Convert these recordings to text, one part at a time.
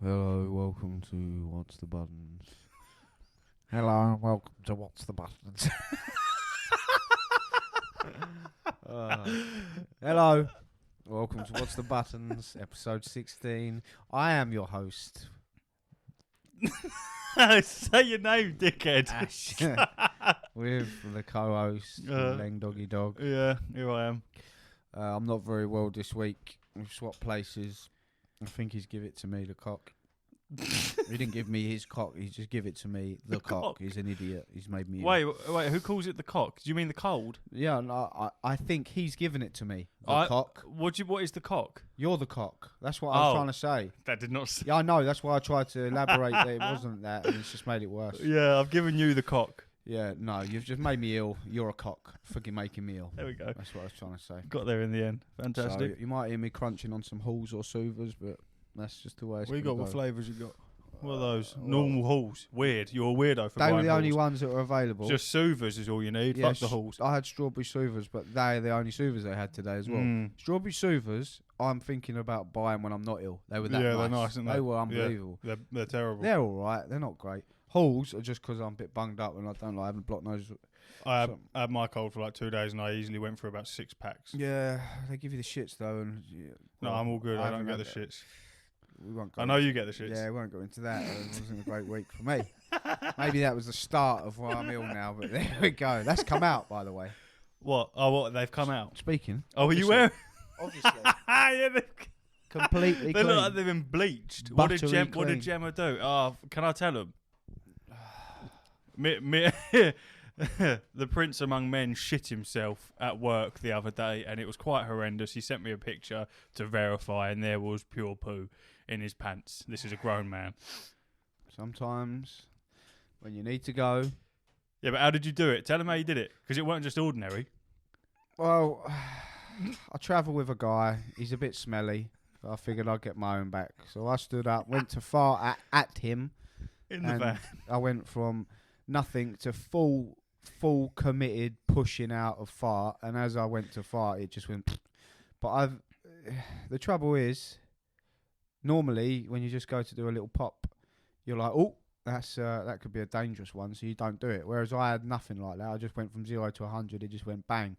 Hello, welcome to What's the Buttons. Hello, and welcome to What's the Buttons. Hello, welcome to What's the Buttons, episode 16. I am your host, Say your name, dickhead. Ash, with the co-host, Leng Doggy Dog. Yeah, here I am. I'm not very well this week. We've swapped places. I think he's give it to me, the cock. He didn't give me his cock, he just give it to me, the cock. He's an idiot. He's made me Wait, who calls it the cock? Do you mean the cold? Yeah, no, I think he's given it to me, the cock. What is the cock? You're the cock. That's what I was trying to say. That did not say. Yeah, I know. That's why I tried to elaborate that it wasn't that, and it's just made it worse. Yeah, I've given you the cock. Yeah, no, you've just made me ill. You're a cock for making me ill. There we go. That's what I was trying to say. Got there in the end. Fantastic. So you might hear me crunching on some halls or soothers, but that's just the way it's What you gonna got? What go. flavours you got? What are those? Normal halls. Weird. You're a weirdo for They were buying the only halls. ones that were available. Just soothers is all you need. Yeah, Fuck the halls. I had strawberry soothers, but they're the only soothers they had today as well. Strawberry soothers, I'm thinking about buying when I'm not ill. They were that nice. They're nice, aren't they? They were unbelievable. Yeah, they're terrible. They're all right. They're not great. Halls are just because I'm a bit bunged up and I don't like having blocked nose. I had my cold for like 2 days and I easily went for about 6 packs. Yeah, they give you the shits though. And No, I'm all good. I don't get the shits. We won't go I know you get the shits. Yeah, we won't go into that. It wasn't a great week for me. Maybe that was the start of why I'm ill now, but there we go. That's come out, by the way. What? Oh, what? They've come out. Speaking. Oh, are you wearing? Obviously. Yeah, Completely they clean. look like they've been bleached. What did Gemma do? Oh, can I tell them? The prince among men shit himself at work the other day, and it was quite horrendous. He sent me a picture to verify, and there was pure poo in his pants. This is a grown man. Sometimes, when you need to go. Yeah, but how did you do it? Tell him how you did it, because it weren't just ordinary. Well, I travel with a guy. He's a bit smelly. I figured I'd get my own back. So I stood up, went to fart at him. In the van. I went from nothing to full committed pushing out of fart. And as I went to fart, it just went. But the trouble is, normally when you just go to do a little pop, you're like, oh, that could be a dangerous one, so you don't do it. Whereas I had nothing like that. I just went from 0 to 100. It just went bang.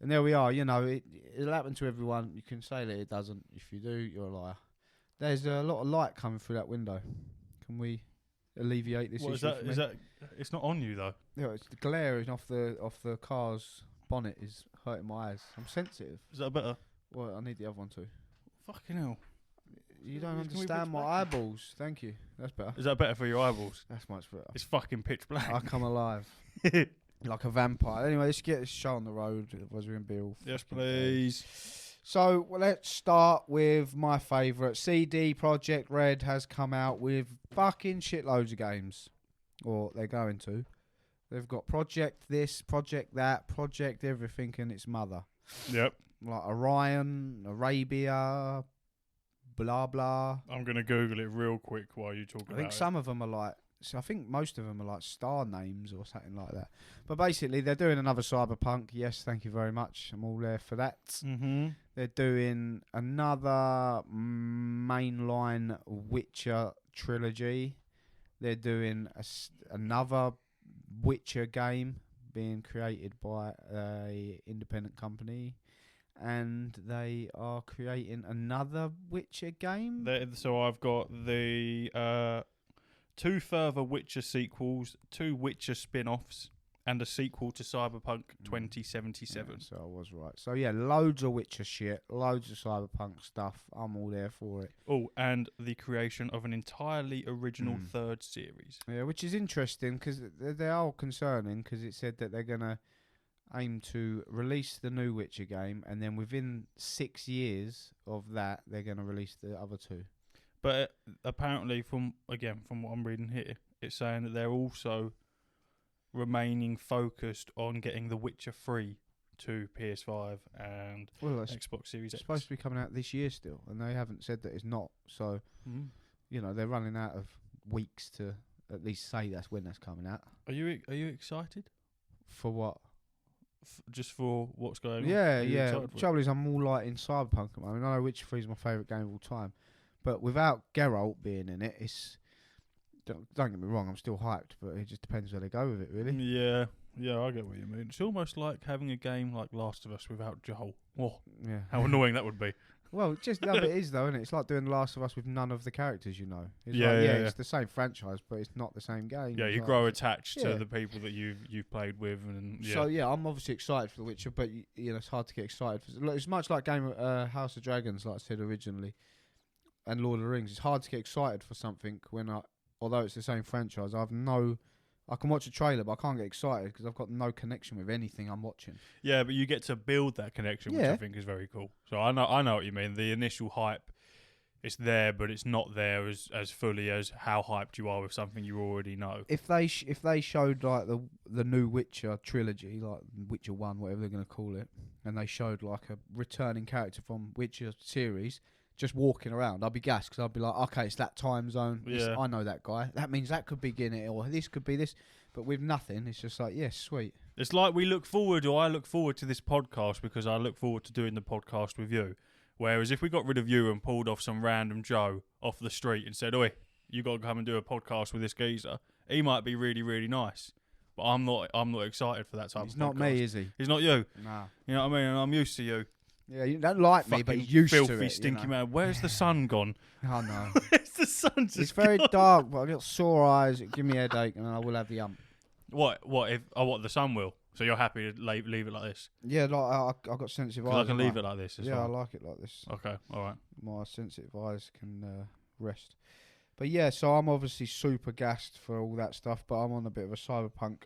And there we are. You know, it'll happen to everyone. You can say that it doesn't. If you do, you're a liar. There's a lot of light coming through that window. Can we alleviate this issue? Is that? It's not on you though. Yeah, it's the glaring off the car's bonnet is hurting my eyes. I'm sensitive. Is that better? Well, I need the other one too. Fucking hell. You don't understand my eyeballs. Thank you. That's better. Is that better for your eyeballs? That's much better. It's fucking pitch black. I come alive. Like a vampire. Anyway, let's get this show on the road. Otherwise we're going to be all... Yes, please. So, let's start with my favourite. CD Projekt Red has come out with fucking shitloads of games. Or they're going to. They've got Project this, Project that, Project everything and its mother. Yep. Like Orion, Arabia, blah blah. I'm going to Google it real quick while you talk about it. I think some of them are like... So I think most of them are like star names or something like that. But basically, they're doing another Cyberpunk. Yes, thank you very much. I'm all there for that. Mm-hmm. They're doing another mainline Witcher trilogy. They're doing another Witcher game being created by a independent company. And they are creating another Witcher game. So I've got the... 2 further Witcher sequels, 2 Witcher spin-offs, and a sequel to Cyberpunk 2077. Yeah, so I was right. So yeah, loads of Witcher shit, loads of Cyberpunk stuff. I'm all there for it. Oh, and the creation of an entirely original 3rd series. Yeah, which is interesting because they are concerning because it said that they're going to aim to release the new Witcher game and then within 6 years of that, they're going to release the other 2. But apparently, from what I'm reading here, it's saying that they're also remaining focused on getting The Witcher 3 to PS5 and Xbox Series X. It's supposed to be coming out this year still, and they haven't said that it's not. So, you know, they're running out of weeks to at least say that's when that's coming out. Are you excited? For what? Just for what's going on? Yeah. Trouble is, I'm all like in Cyberpunk at the moment. I know Witcher 3 is my favourite game of all time. But without Geralt being in it, it's don't get me wrong, I'm still hyped, but it just depends where they go with it, really. Yeah, I get what you mean. It's almost like having a game like Last of Us without Joel. Oh, Yeah. how annoying that would be. Well, it is though, isn't it? It's like doing The Last of Us with none of the characters, you know. It's Yeah, like, yeah. it's the same franchise, but it's not the same game. Yeah, It's you like- grow attached Yeah. to the people that you've played with, and So I'm obviously excited for The Witcher, but it's hard to get excited for. It's much like House of Dragons, like I said originally, and Lord of the Rings. It's hard to get excited for something although it's the same franchise. I can watch a trailer, but I can't get excited because I've got no connection with anything I'm watching. yeah, but you get to build that connection, which I Yeah. think is very cool. So I know what you mean. The initial hype, it's there, but it's not there as fully as how hyped you are with something you already know. If they showed like the new Witcher trilogy, like Witcher 1, whatever they're going to call it, and they showed like a returning character from Witcher series just walking around, I'd be gassed because I'd be like, okay, it's that time zone. Yeah. I know that guy. That means that could begin it, or this could be this. But with nothing, it's just like, yes, sweet. It's like I look forward to this podcast because I look forward to doing the podcast with you. Whereas if we got rid of you and pulled off some random Joe off the street and said, "Oi, you got to come and do a podcast with this geezer," he might be really, really nice. But I'm not excited for that type He's of not podcast. me, is he? He's not you. Nah. You know what I mean? And I'm used to you. Yeah, you don't like me, but Fucking you're used filthy, to it. stinky you know? man. Where's the sun gone? Oh no. Where's the sun just It's very gone? dark, but I've got sore eyes. It give me a headache, and I will have the ump. What the sun will? So you're happy to leave it like this? Yeah, like I've got sensitive eyes. Because I can leave haven't it like this. As Yeah, I well. like it like this. Okay, all right. My sensitive eyes can rest. But yeah, so I'm obviously super gassed for all that stuff, but I'm on a bit of a cyberpunk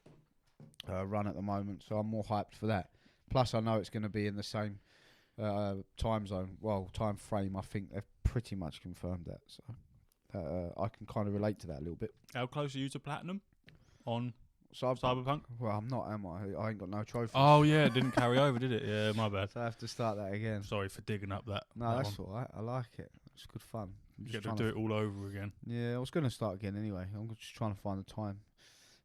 run at the moment, so I'm more hyped for that. Plus, I know it's going to be in the same time zone, time frame. I think they've pretty much confirmed that, so I can kind of relate to that a little bit. How close are you to platinum on Cyberpunk? Cyberpunk? Well, I'm not, am I? I ain't got no trophies. Oh yeah, it didn't carry over, did it? Yeah, my bad. So I have to start that again. Sorry for digging up that. No, that that's one. all right. I like it. It's good fun. I'm You just get to trying do it all over again. Yeah, I was going to start again anyway. I'm just trying to find the time.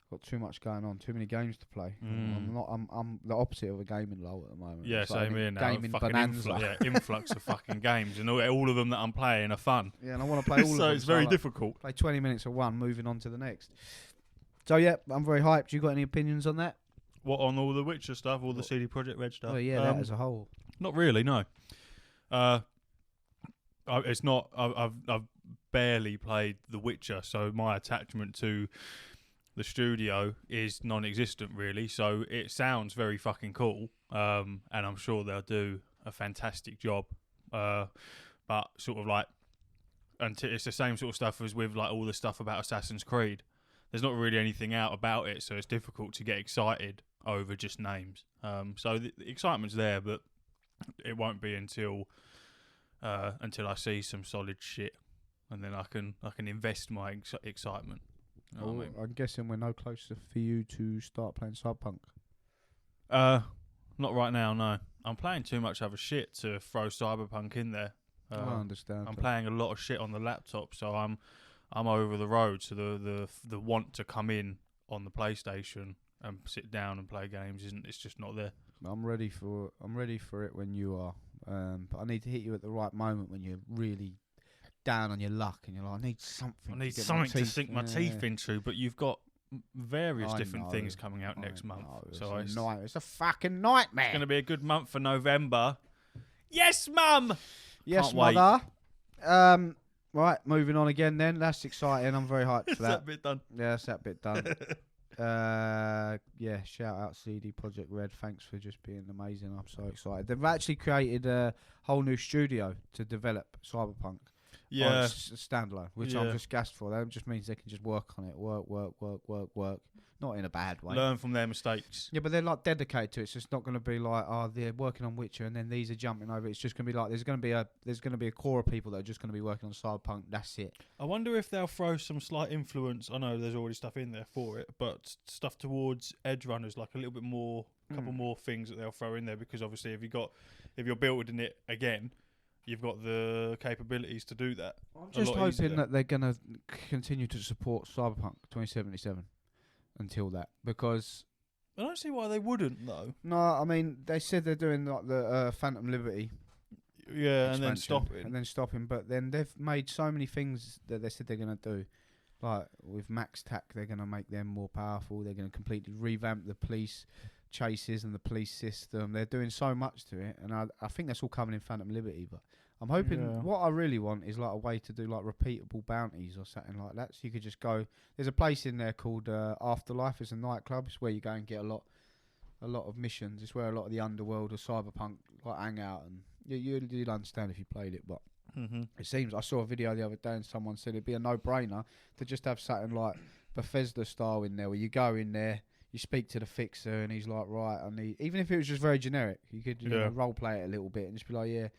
Got too much going on, too many games to play. I'm the opposite of a gaming lull at the moment. Yeah, It's like same an here now. Gaming Fucking bonanza. influx of fucking games, and all of them that I'm playing are fun. Yeah, and I want to play all of So them. it's very like, difficult. Play 20 minutes of one, moving on to the next. So yeah, I'm very hyped. You got any opinions on that? What on all the Witcher stuff, all the CD Projekt Red stuff? Oh yeah, that as a whole. Not really, no. It's not. I've barely played The Witcher, so my attachment to the studio is non-existent, really. So it sounds very fucking cool, and I'm sure they'll do a fantastic job. But sort of like, it's the same sort of stuff as with like all the stuff about Assassin's Creed. There's not really anything out about it, so it's difficult to get excited over just names. So the excitement's there, but it won't be until I see some solid shit, and then I can invest my excitement. You know what I mean? I'm guessing we're no closer for you to start playing Cyberpunk. Not right now, no. I'm playing too much other shit to throw Cyberpunk in there. I understand. I'm playing a lot of shit on the laptop, so I'm over the road. So the want to come in on the PlayStation and sit down and play games it's just not there. I'm ready for it when you are. But I need to hit you at the right moment when you're really down on your luck and you're like, I need something. I need to get something to teeth. sink my teeth into, but you've got various different know. things coming out next month. So It's a fucking nightmare. it's going to be a good month for November. Yes, Mum! Yes, Can't wait. mother. Right, moving on again then. That's exciting. I'm very hyped Is for that that. bit done? Yeah, that's that bit done. Yeah, shout out CD Projekt Red. Thanks for just being amazing. I'm so excited. They've actually created a whole new studio to develop Cyberpunk. Yeah. It's a standalone, which I'm just gassed for. That just means they can just work on it. Work. Not in a bad way. Learn from their mistakes. Yeah, but they're like dedicated to it. So it's not going to be like, they're working on Witcher and then these are jumping over. It's just going to be like there's going to be a core of people that are just going to be working on Cyberpunk. That's it. I wonder if they'll throw some slight influence. I know there's already stuff in there for it, but stuff towards Edge Runners, like a little bit more, a couple more things that they'll throw in there, because obviously if you're building it again, you've got the capabilities to do that. I'm just hoping that they're going to continue to support Cyberpunk 2077 until that, because I don't see why they wouldn't though. no, I mean they said they're doing like the Phantom Liberty Yeah, and then expansion, stopping. But then they've made so many things that they said they're going to do. Like with Max Tac, they're going to make them more powerful. They're going to completely revamp the police chases and the police system. They're doing so much to it, and I think that's all coming in Phantom Liberty. But I'm hoping what I really want is like a way to do like repeatable bounties or something like that. So you could just go. There's a place in there called Afterlife. It's a nightclub. It's where you go and get a lot of missions. It's where a lot of the underworld or cyberpunk like hang out, and you'd understand if you played it. But it seems I saw a video the other day and someone said it'd be a no-brainer to just have something like Bethesda style in there, where you go in there, you speak to the fixer, and he's like, right, I need. Even if it was just very generic, you could role play it a little bit and just be like, yeah,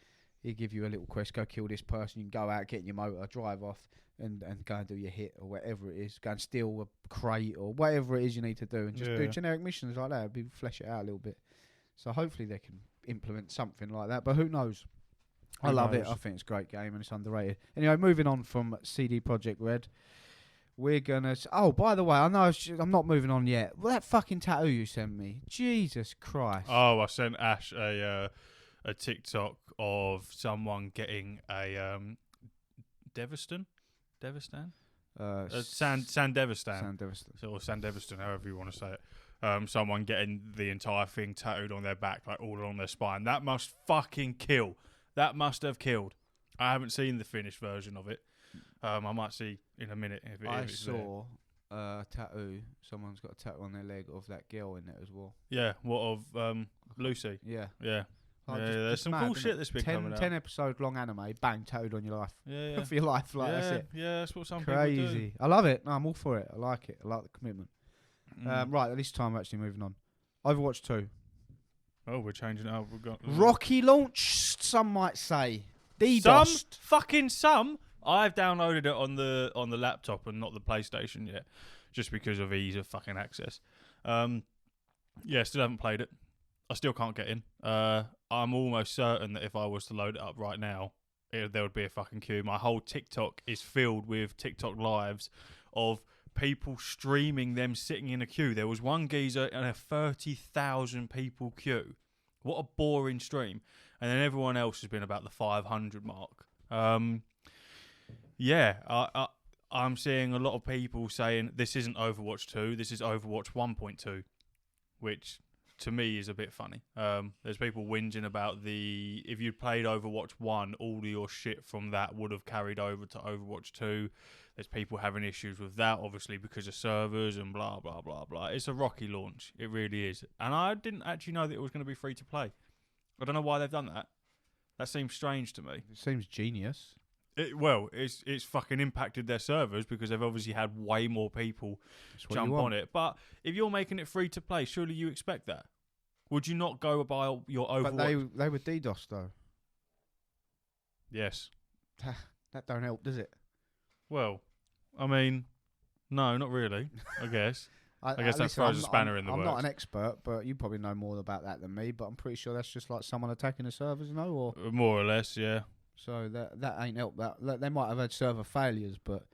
he'll give you a little quest, go kill this person. You can go out, get in your motor, drive off, and go and do your hit or whatever it is. Go and steal a crate or whatever it is you need to do, and just do generic missions like that. Flesh it out a little bit. So hopefully they can implement something like that. But who knows? I love it. I think it's a great game and it's underrated. Anyway, moving on from CD Projekt Red, we're gonna. Oh, by the way, I know I'm not moving on yet. Well, that fucking tattoo you sent me, Jesus Christ! Oh, I sent Ash a TikTok of someone getting a Sandevistan, or Sandevistan, however you want to say it. Someone getting the entire thing tattooed on their back, like all along their spine. That must fucking kill. That must have killed. I haven't seen the finished version of it. I might see in a minute if it's saw a tattoo. Someone's got a tattoo on their leg of that girl in it as well. Yeah, what of Lucy? Yeah. There's some cool shit that's been coming out. 10 episode long anime, bang, tattooed on your life. Yeah. For your life, like that's it. Yeah, that's what some people do. Crazy. I love it. No, I'm all for it. I like it. I like the commitment. Right, at this time we're actually moving on. Overwatch 2. Oh, we're changing it up. We've got rocky launch, some might say. Some. I've downloaded it on the laptop and not the PlayStation yet, just because of ease of fucking access. Still haven't played it. I still can't get in. I'm almost certain that if I was to load it up right now, there would be a fucking queue. My whole TikTok is filled with TikTok lives of people streaming them sitting in a queue. There was one geezer in a 30,000 people queue. What a boring stream. And then everyone else has been about the 500 mark. I'm seeing a lot of people saying this isn't Overwatch 2, this is Overwatch 1.2, which to me is a bit funny. There's people whinging about if you'd played Overwatch 1, all of your shit from that would have carried over to Overwatch 2. There's people having issues with that, obviously, because of servers and blah, blah, blah, blah. It's a rocky launch. It really is. And I didn't actually know that it was going to be free to play. I don't know why they've done that. That seems strange to me. It seems genius. It's fucking impacted their servers because they've obviously had way more people jump on it. But if you're making it free to play, surely you expect that. Would you not go by your Overwatch? But they were DDoS, though. Yes. That don't help, does it? Well, I mean, no, not really, I guess. I guess that throws a spanner in the works. I'm not an expert, but you probably know more about that than me, but I'm pretty sure that's just like someone attacking the servers, no? Or more or less, yeah. So that ain't helped. They might have had server failures, but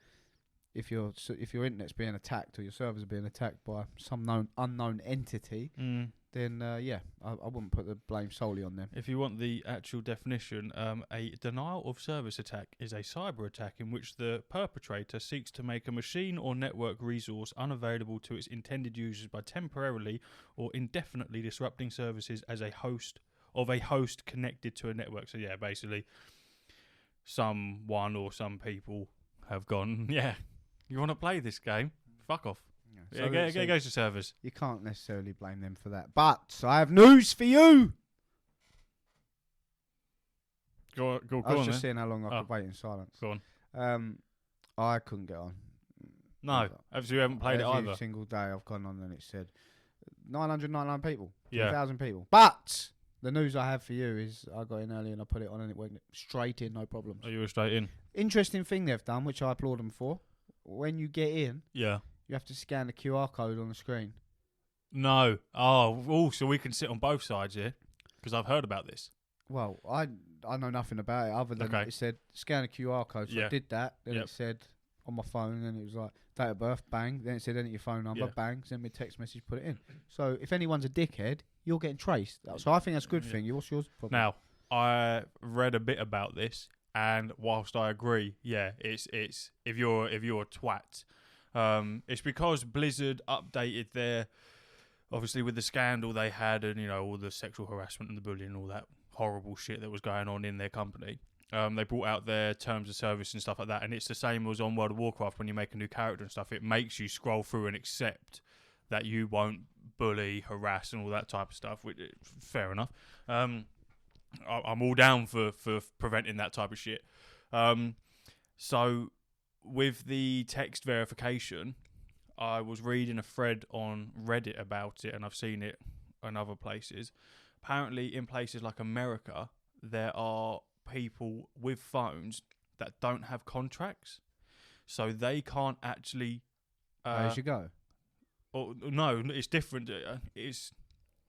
if your internet's being attacked or your servers are being attacked by some unknown entity, then I wouldn't put the blame solely on them. If you want the actual definition, a denial of service attack is a cyber attack in which the perpetrator seeks to make a machine or network resource unavailable to its intended users by temporarily or indefinitely disrupting services as a host connected to a network. So yeah, basically, someone or some people have gone, yeah, you want to play this game? Fuck off. So it goes to servers. You can't necessarily blame them for that. But I have news for you. Go I was on, just seeing how long I could wait in silence. Go on. I couldn't get on. No, obviously you haven't played it either. Every single day I've gone on and it said 999 people, yeah. 2,000 people. But the news I have for you is I got in early and I put it on and it went straight in, no problems. Oh, you were straight in? Interesting thing they've done, which I applaud them for. When you get in, yeah, you have to scan the QR code on the screen. No. Oh, so we can sit on both sides here? Because I've heard about this. Well, I know nothing about it other than it said scan a QR code. So I did that. Then it said on my phone, and it was like date of birth, bang. Then it said enter your phone number, bang. Send me a text message, put it in. So if anyone's a dickhead, you're getting traced. So I think that's a good thing. What's yours? Now, I read a bit about this, and whilst I agree, yeah, it's if you're a twat, it's because Blizzard updated their, obviously with the scandal they had, and all the sexual harassment and the bullying and all that horrible shit that was going on in their company. They brought out their terms of service and stuff like that, and it's the same as on World of Warcraft when you make a new character and stuff. It makes you scroll through and accept that you won't bully, harass, and all that type of stuff. Which, fair enough. I'm all down for preventing that type of shit. So with the text verification, I was reading a thread on Reddit about it, and I've seen it in other places. Apparently, in places like America, there are people with phones that don't have contracts, so they can't actually. As you go. Or no, it's different.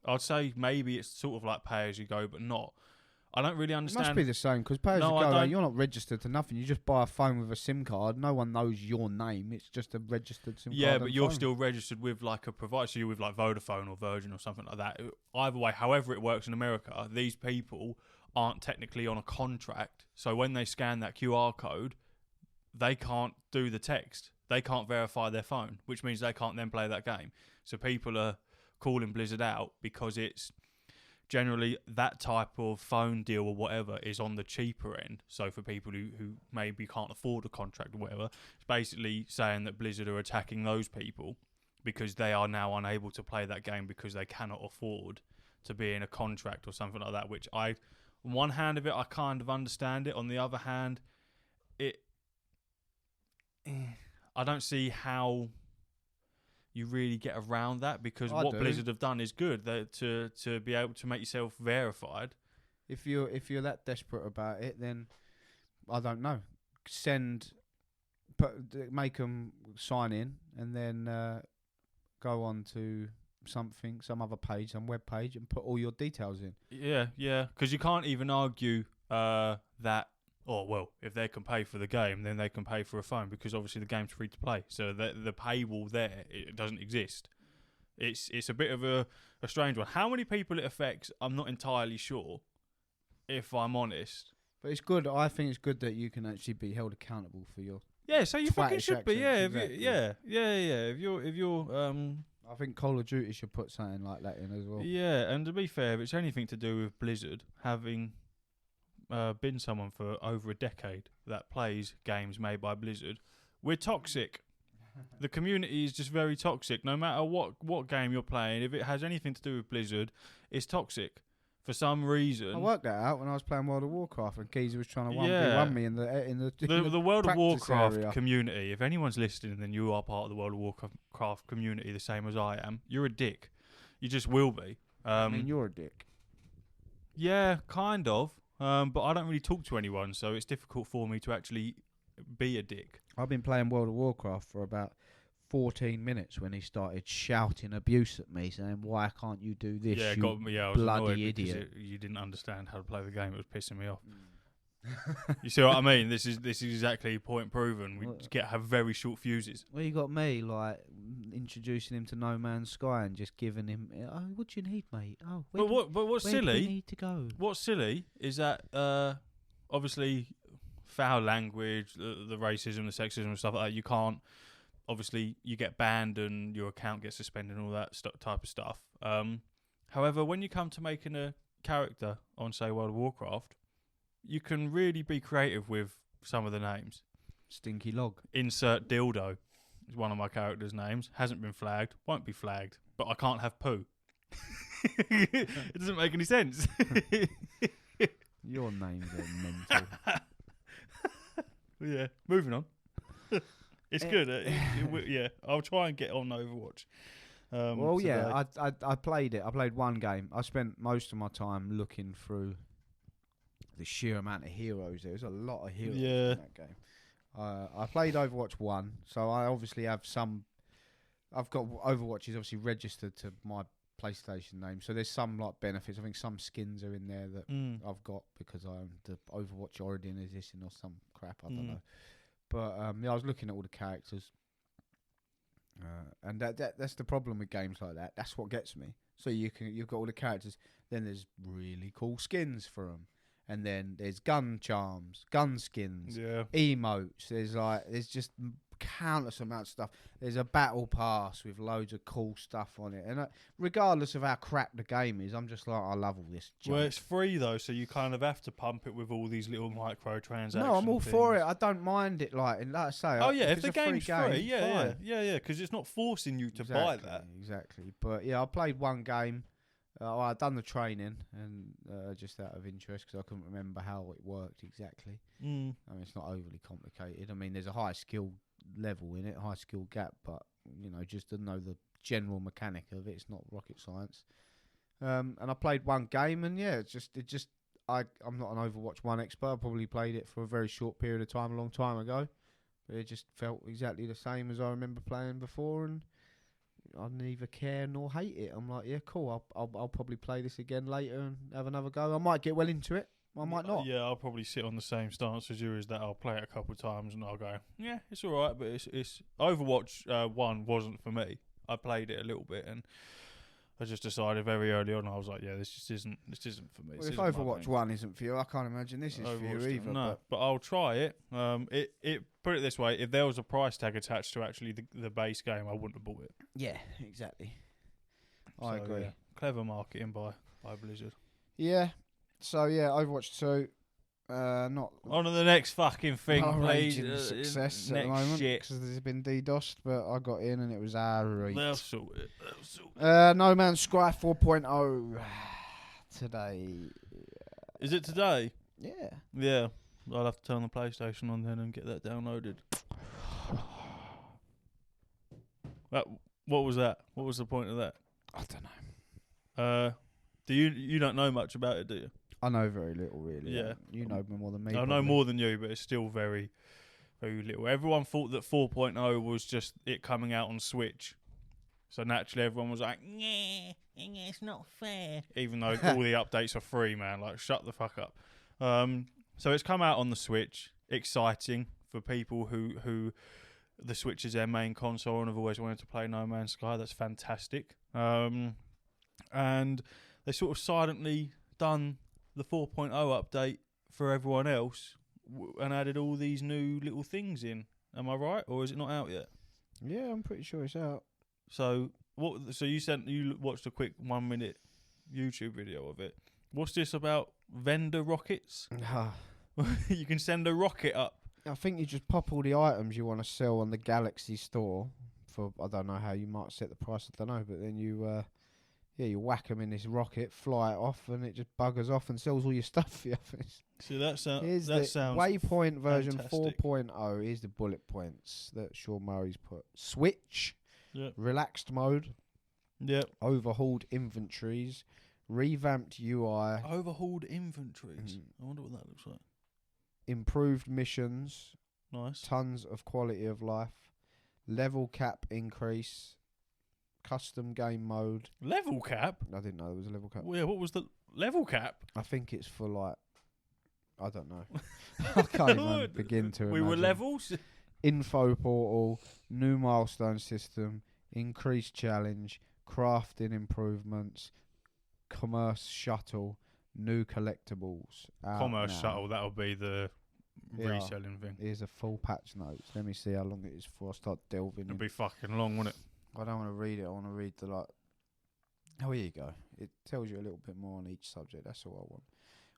I'd say maybe it's sort of like pay as you go, but not. I don't really understand. It must be the same because pay as you go. You're not registered to nothing. You just buy a phone with a SIM card. No one knows your name. It's just a registered SIM card. Yeah, but you're still registered with like a provider. So you're with like Vodafone or Virgin or something like that. Either way, however it works in America, these people aren't technically on a contract. So when they scan that QR code, they can't do the text. They can't verify their phone, which means they can't then play that game. So people are calling Blizzard out because it's generally that type of phone deal or whatever is on the cheaper end. So for people who maybe can't afford a contract or whatever, it's basically saying that Blizzard are attacking those people because they are now unable to play that game because they cannot afford to be in a contract or something like that, which on one hand of it, I kind of understand it. On the other hand, I don't see how you really get around that because Blizzard have done is good to be able to make yourself verified. If you're that desperate about it, then I don't know. Make them sign in and then go on to some other page, some web page, and put all your details in. Yeah, because you can't even argue that. Oh, well, if they can pay for the game, then they can pay for a phone because obviously the game's free to play. So the paywall there, it doesn't exist. It's a bit of a strange one. How many people it affects, I'm not entirely sure, if I'm honest. But it's good. I think it's good that you can actually be held accountable for your. Yeah, so you fucking should be. Yeah, exactly. Yeah. If you're I think Call of Duty should put something like that in as well. Yeah, and to be fair, if it's anything to do with Blizzard having been someone for over a decade that plays games made by Blizzard, we're toxic. The community is just very toxic. No matter what game you're playing, if it has anything to do with Blizzard, it's toxic. For some reason, I worked that out when I was playing World of Warcraft, and Geezer was trying to 1v1 me in the World of Warcraft area. community. If anyone's listening, then you are part of the World of Warcraft community, the same as I am. You're a dick. You just will be. I mean, you're a dick. Yeah, kind of. But I don't really talk to anyone, so it's difficult for me to actually be a dick. I've been playing World of Warcraft for about 14 minutes when he started shouting abuse at me, saying, "Why can't you do this? Yeah, you I was bloody idiot!" You didn't understand how to play the game. It was pissing me off. You see what I mean? This is exactly point proven. We have very short fuses. Well, you got me like introducing him to No Man's Sky and just giving him, "Oh, what do you need, mate? Oh, but what's where silly? Do we need to go? What's silly is that obviously foul language, the racism, the sexism, and stuff like that. You can't. Obviously, you get banned and your account gets suspended and all that type of stuff. However, when you come to making a character on, say, World of Warcraft, you can really be creative with some of the names. Stinky Log. Insert dildo is one of my characters' names. Hasn't been flagged. Won't be flagged. But I can't have poo. It doesn't make any sense. Your names are mental. Yeah, moving on. It's good. Yeah, I'll try and get on Overwatch. Well, yeah, I played it. I played one game. I spent most of my time looking through the sheer amount of heroes. There was a lot of heroes in that game. I played Overwatch 1, so I obviously have some. I've got Overwatch is obviously registered to my PlayStation name, so there's some like benefits. I think some skins are in there that I've got because I own the Overwatch Origin Edition or some crap. I don't know. But I was looking at all the characters, and that's the problem with games like that. That's what gets me. So you've got all the characters, then there's really cool skins for them, and then there's gun charms, gun skins, Yeah. emotes. There's just countless amounts of stuff. There's a battle pass with loads of cool stuff on it, and regardless of how crap the game is, I'm just like, I love all this junk. Well, it's free though, so you kind of have to pump it with all these little microtransactions. No, I'm all for it. I don't mind it. And like I say, Oh yeah, if it's the a free game's game, free, fine. yeah, because it's not forcing you to buy that. Exactly. But yeah, I played one game. I'd done the training, and just out of interest, because I couldn't remember how it worked exactly. I mean, it's not overly complicated. I mean, there's a high skill level in it, high skill gap, but just to know the general mechanic of it, it's not rocket science. And I played one game, and yeah, I'm not an Overwatch 1 expert. I probably played it for a very short period of time, a long time ago. But it just felt exactly the same as I remember playing before, and I neither care nor hate it. I'm like, yeah, cool. I'll probably play this again later and have another go. I might get well into it. I might not. Yeah, I'll probably sit on the same stance as you. Is that I'll play it a couple of times and I'll go, yeah, it's all right. But it's Overwatch 1 wasn't for me. I played it a little bit and I just decided very early on. I was like, yeah, this isn't for me. Well, if Overwatch 1 isn't for you, I can't imagine this is for you either. No, but I'll try it. It put it this way: if there was a price tag attached to actually the base game, I wouldn't have bought it. Yeah, exactly. I agree. Yeah, clever marketing by Blizzard. Yeah. So yeah, Overwatch 2. Not on to the next fucking thing, please. Success at the moment because there's been DDoSed, but I got in and it was alright. They'll sort it. No Man's Sky 4.0 today. Is it today? Yeah. Yeah. I'll have to turn the PlayStation on then and get that downloaded. What was that? What was the point of that? I don't know. You don't know much about it, do you? I know very little, really. Yeah. You know more than me. I know more than you, but it's still very, very little. Everyone thought that 4.0 was just it coming out on Switch. So naturally everyone was like, yeah, it's not fair. Even though all the updates are free, man. Like, shut the fuck up. So it's come out on the Switch. Exciting for people who the Switch is their main console and have always wanted to play No Man's Sky. That's fantastic. And they sort of silently done the 4.0 update for everyone else and added all these new little things in. Am I right, or is it not out yet? Yeah, I'm pretty sure it's out. So what? So you watched a quick 1 minute YouTube video of it. What's this about? Vendor rockets? You can send a rocket up. I think you just pop all the items you want to sell on the Galaxy store for, I don't know how you might set the price, I don't know, but then you whack them in this rocket, fly it off, and it just buggers off and sells all your stuff for you. So that sounds Waypoint version fantastic. 4.0. Here's the bullet points that Sean Murray's put. Switch, Yep. relaxed mode, overhauled inventories, revamped UI, Overhauled inventories. I wonder what that looks like. improved missions, Nice. tons of quality of life, level cap increase, custom game mode. Level cap? I didn't know there was a level cap. Well, yeah, what was the level cap? I think it's for like, I don't know. I can't even begin to We imagine. were levels? Info portal, new milestone system, increased challenge, crafting improvements, commerce shuttle, new collectibles. Commerce shuttle, that'll be the reselling thing. Here's a full patch notes. Let me see how long it is before I start delving It'll in. be fucking long, won't it? I don't want to read it. I want to read the like. Oh, here you go. It tells you a little bit more on each subject. That's all I want.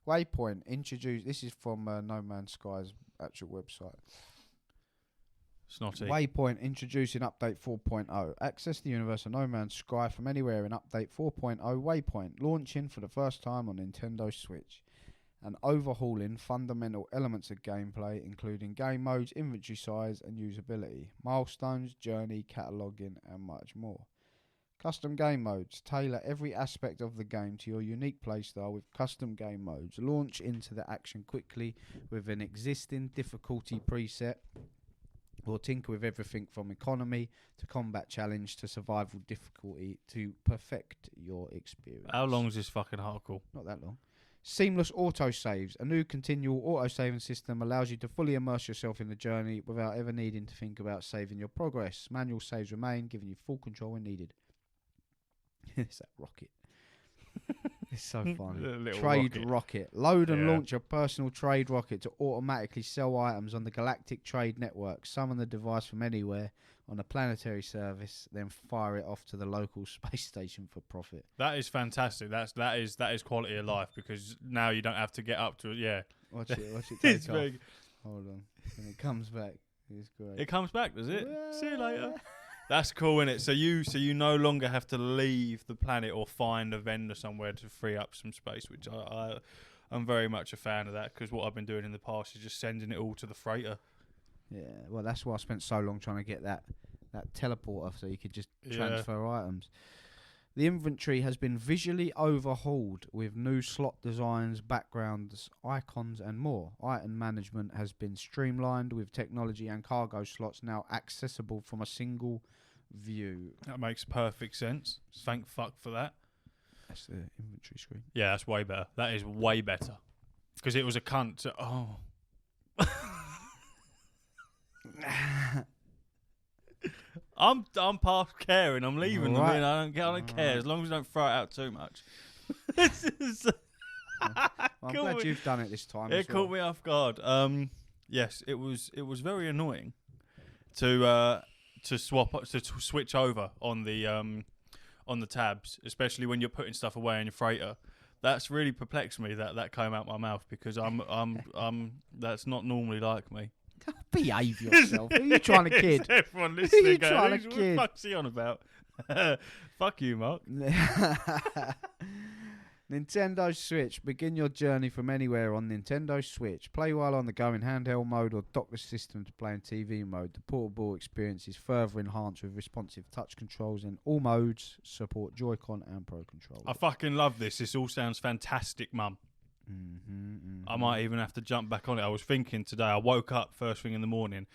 Waypoint introduce. This is from No Man's Sky's actual website. Snotty. Waypoint introducing update 4.0. Access the universe of No Man's Sky from anywhere in update 4.0. Waypoint launching for the first time on Nintendo Switch. And overhauling fundamental elements of gameplay, including game modes, inventory size, and usability, milestones, journey, cataloging, and much more. Custom game modes tailor every aspect of the game to your unique playstyle with custom game modes. Launch into the action quickly with an existing difficulty preset, or tinker with everything from economy to combat challenge to survival difficulty to perfect your experience. How long is this fucking hardcore? Not that long. Seamless autosaves. A new continual autosaving system allows you to fully immerse yourself in the journey without ever needing to think about saving your progress. Manual saves remain, giving you full control when needed. It's that rocket. It's so funny. Little Trade rocket. Load and Yeah. launch a personal trade rocket to automatically sell items on the Galactic Trade Network. Summon the device from anywhere on a planetary service, then fire it off to the local space station for profit. That is fantastic. That is quality of life, because now you don't have to get up to it. Yeah. Watch it take It's off. big. Hold on. And it comes back. It's great. It comes back, does it? See you later. That's cool, innit? So you no longer have to leave the planet or find a vendor somewhere to free up some space, which I'm very much a fan of that, because what I've been doing in the past is just sending it all to the freighter. Yeah, well, that's why I spent so long trying to get that teleporter so you could just transfer items. The inventory has been visually overhauled with new slot designs, backgrounds, icons and more. Item management has been streamlined with technology and cargo slots now accessible from a single view. That makes perfect sense. Thank fuck for that. That's the inventory screen. Yeah, that's way better. That is way better. Because it was a cunt to... Oh. I'm past caring. I'm leaving them in. I don't care as long as I don't throw it out too much. I'm glad you've done it this time. It caught me off guard. Yes, it was very annoying to switch over on the tabs, especially when you're putting stuff away in your freighter. That's really perplexed me that came out my mouth, because I'm that's not normally like me. Behave yourself. Who are you trying to kid? Everyone listening, Who are you trying to what kid? the fuck's he on about? Fuck you, Mark. Nintendo Switch. Begin your journey from anywhere on Nintendo Switch. Play while on the go in handheld mode or dock the system to play in TV mode. The portable experience is further enhanced with responsive touch controls in all modes. Support Joy-Con and Pro Controller. I fucking love this. This all sounds fantastic, Mum. I might even have to jump back on it. I was thinking today, I woke up first thing in the morning,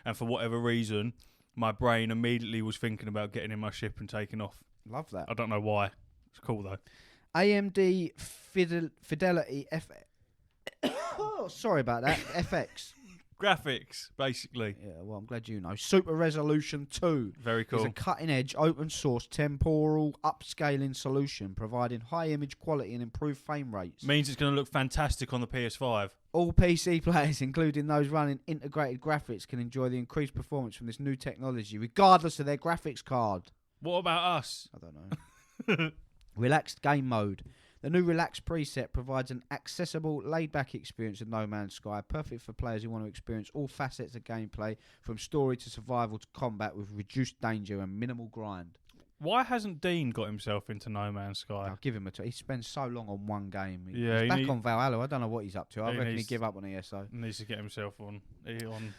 and for whatever reason, my brain immediately was thinking about getting in my ship and taking off. Love that. I don't know why. It's cool, though. AMD Fidelity sorry about that. FX. Graphics, basically. Yeah, well, I'm glad you know. Super Resolution 2 Very cool. is a cutting-edge, open-source, temporal upscaling solution providing high image quality and improved frame rates. Means it's going to look fantastic on the PS5. All PC players, including those running integrated graphics, can enjoy the increased performance from this new technology, regardless of their graphics card. What about us? I don't know. Relaxed game mode. The new Relaxed preset provides an accessible, laid-back experience of No Man's Sky, perfect for players who want to experience all facets of gameplay, from story to survival to combat, with reduced danger and minimal grind. Why hasn't Dean got himself into No Man's Sky? I'll give him a he spends so long on one game. Yeah, he's back on Valhalla. I don't know what he's up to. I reckon needs- he'd give up on ESO. Needs to get himself on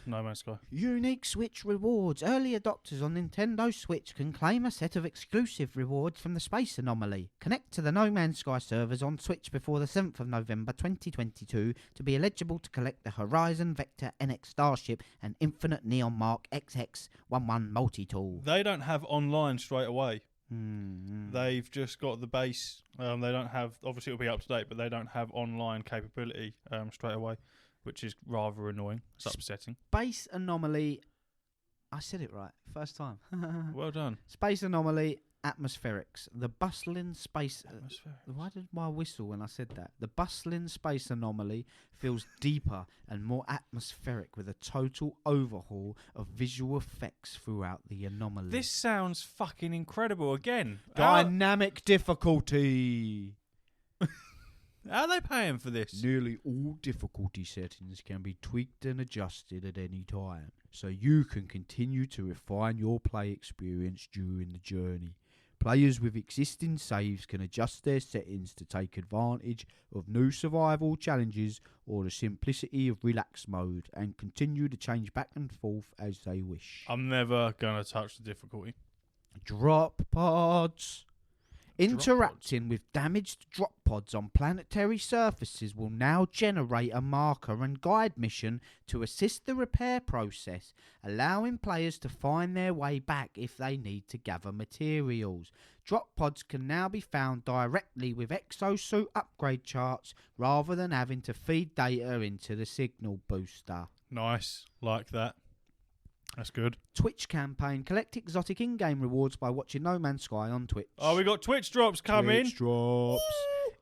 No Man's Sky. Unique Switch rewards. Early adopters on Nintendo Switch can claim a set of exclusive rewards from the Space Anomaly. Connect to the No Man's Sky servers on Switch before the 7th of November 2022 to be eligible to collect the Horizon Vector NX Starship and Infinite Neon Mark XX11 multi-tool. They don't have online straight away. Mm-hmm. They've just got the base. They don't have, obviously it'll be up to date, but they don't have online capability straight away, which is rather annoying. It's upsetting. Space Anomaly. I said it right. First time. Well done. Space Anomaly Atmospherics. The bustling space... Atmospherics. Why did I whistle when I said that? The bustling space anomaly feels deeper and more atmospheric with a total overhaul of visual effects throughout the anomaly. This sounds fucking incredible again. Dynamic difficulty. How are they paying for this? Nearly all difficulty settings can be tweaked and adjusted at any time, so you can continue to refine your play experience during the journey. Players with existing saves can adjust their settings to take advantage of new survival challenges or the simplicity of relax mode, and continue to change back and forth as they wish. I'm never going to touch the difficulty. Drop pods. Interacting with damaged drop pods on planetary surfaces will now generate a marker and guide mission to assist the repair process, allowing players to find their way back if they need to gather materials. Drop pods can now be found directly with exosuit upgrade charts rather than having to feed data into the signal booster. Nice. Like that. That's good. Twitch campaign. Collect exotic in-game rewards by watching No Man's Sky on Twitch. Oh, we got Twitch drops coming. Twitch drops.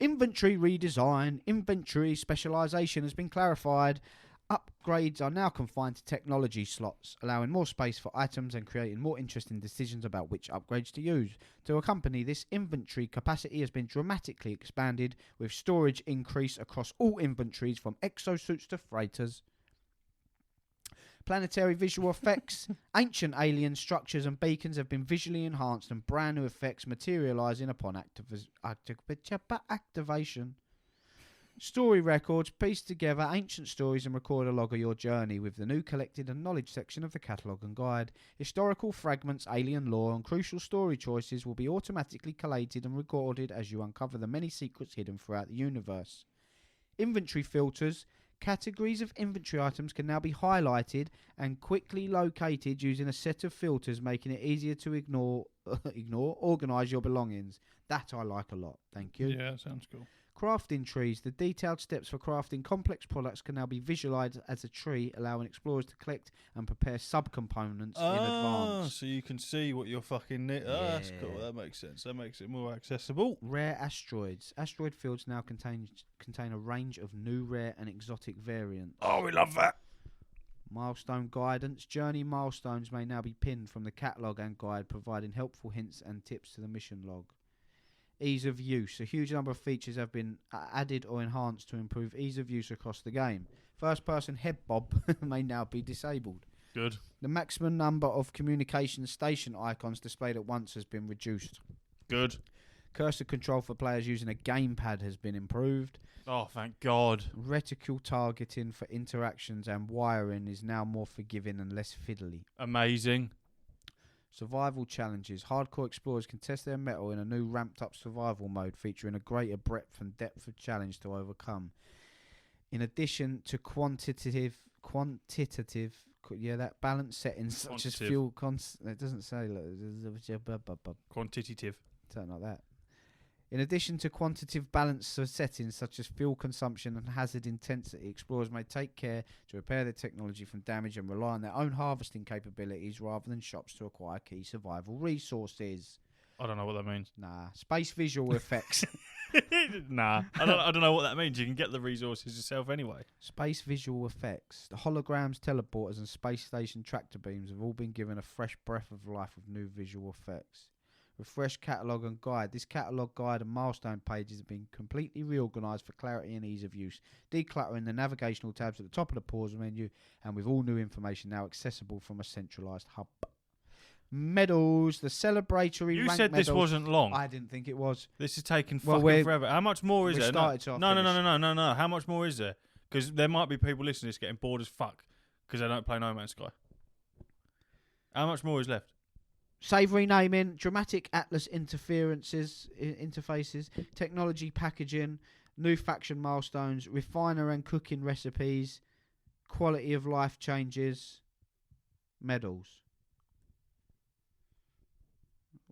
Inventory redesign. Inventory specialisation has been clarified. Upgrades are now confined to technology slots, allowing more space for items and creating more interesting decisions about which upgrades to use. To accompany this, inventory capacity has been dramatically expanded, with storage increase across all inventories from exosuits to freighters. Planetary visual effects. Ancient alien structures and beacons have been visually enhanced and brand new effects materialising upon activation. Story records. Piece together ancient stories and record a log of your journey with the new collected and knowledge section of the catalogue and guide. Historical fragments, alien lore and crucial story choices will be automatically collated and recorded as you uncover the many secrets hidden throughout the universe. Inventory filters. Categories of inventory items can now be highlighted and quickly located using a set of filters, making it easier to organise your belongings. That I like a lot. Thank you. Yeah, sounds cool. Crafting trees. The detailed steps for crafting complex products can now be visualised as a tree, allowing explorers to collect and prepare subcomponents in advance. So you can see what you're fucking... that's cool. That makes sense. That makes it more accessible. Rare asteroids. Asteroid fields now contain a range of new, rare and exotic variants. Oh, we love that. Milestone guidance. Journey milestones may now be pinned from the catalogue and guide, providing helpful hints and tips to the mission log. Ease of use. A huge number of features have been added or enhanced to improve ease of use across the game. First-person head bob may now be disabled. Good. The maximum number of communication station icons displayed at once has been reduced. Good. Cursor control for players using a gamepad has been improved. Oh, thank God. Reticle targeting for interactions and wiring is now more forgiving and less fiddly. Amazing. Survival challenges. Hardcore explorers can test their mettle in a new ramped-up survival mode featuring a greater breadth and depth of challenge to overcome. In addition to quantitative, that balance settings such as fuel... it doesn't say... Quantitative. Something like that. In addition to quantitative balance settings such as fuel consumption and hazard intensity, explorers may take care to repair their technology from damage and rely on their own harvesting capabilities rather than shops to acquire key survival resources. I don't know what that means. Nah. Space visual effects. Nah. I don't know what that means. You can get the resources yourself anyway. Space visual effects. The holograms, teleporters and space station tractor beams have all been given a fresh breath of life with new visual effects. Refresh catalogue and guide. This catalogue guide and milestone pages have been completely reorganised for clarity and ease of use, decluttering the navigational tabs at the top of the pause menu and with all new information now accessible from a centralised hub. Medals, the celebratory You rank said medals. this wasn't long. I didn't think it was. This is taking Well, fucking forever. How much more is there? Started, so No. How much more is there? Because there might be people listening to this getting bored as fuck because they don't play No Man's Sky. How much more is left? Save renaming, dramatic Atlas interfaces, technology packaging, new faction milestones, refiner and cooking recipes, quality of life changes, medals.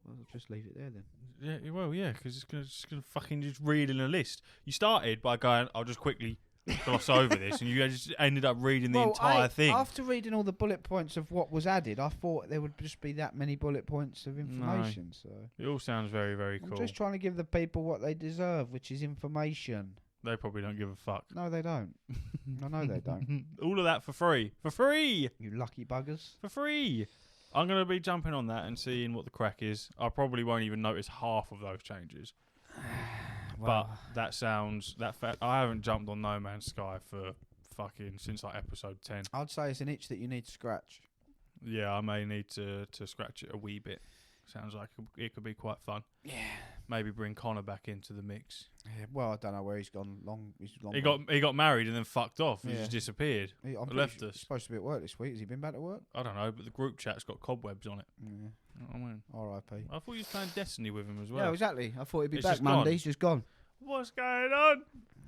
Well, I'll just leave it there then. Yeah, well, yeah, because it's gonna fucking just read in a list. You started by going, I'll just quickly gloss over this, and you just ended up reading the entire thing. After reading all the bullet points of what was added, I thought there would just be that many bullet points of information. So it all sounds very, very cool. I'm just trying to give the people what they deserve, which is information. They probably don't give a fuck. No, they don't. I know they don't. All of that for free. For free! You lucky buggers. For free! I'm going to be jumping on that and seeing what the crack is. I probably won't even notice half of those changes. Well, but that sounds... I haven't jumped on No Man's Sky for fucking... since like episode 10. I'd say it's an itch that you need to scratch. Yeah, I may need to scratch it a wee bit. Sounds like it could be quite fun. Yeah. Maybe bring Connor back into the mix. Yeah, well, I don't know where he's gone. He's gone. He got married and then fucked off. He Yeah. just disappeared. Left us. He's supposed to be at work this week. Has he been back to work? I don't know, but the group chat's got cobwebs on it. Yeah. You know what I mean? R.I.P. I thought you was playing Destiny with him as well. Yeah, exactly. I thought he'd be It's back just Monday. gone. He's just gone. What's going on?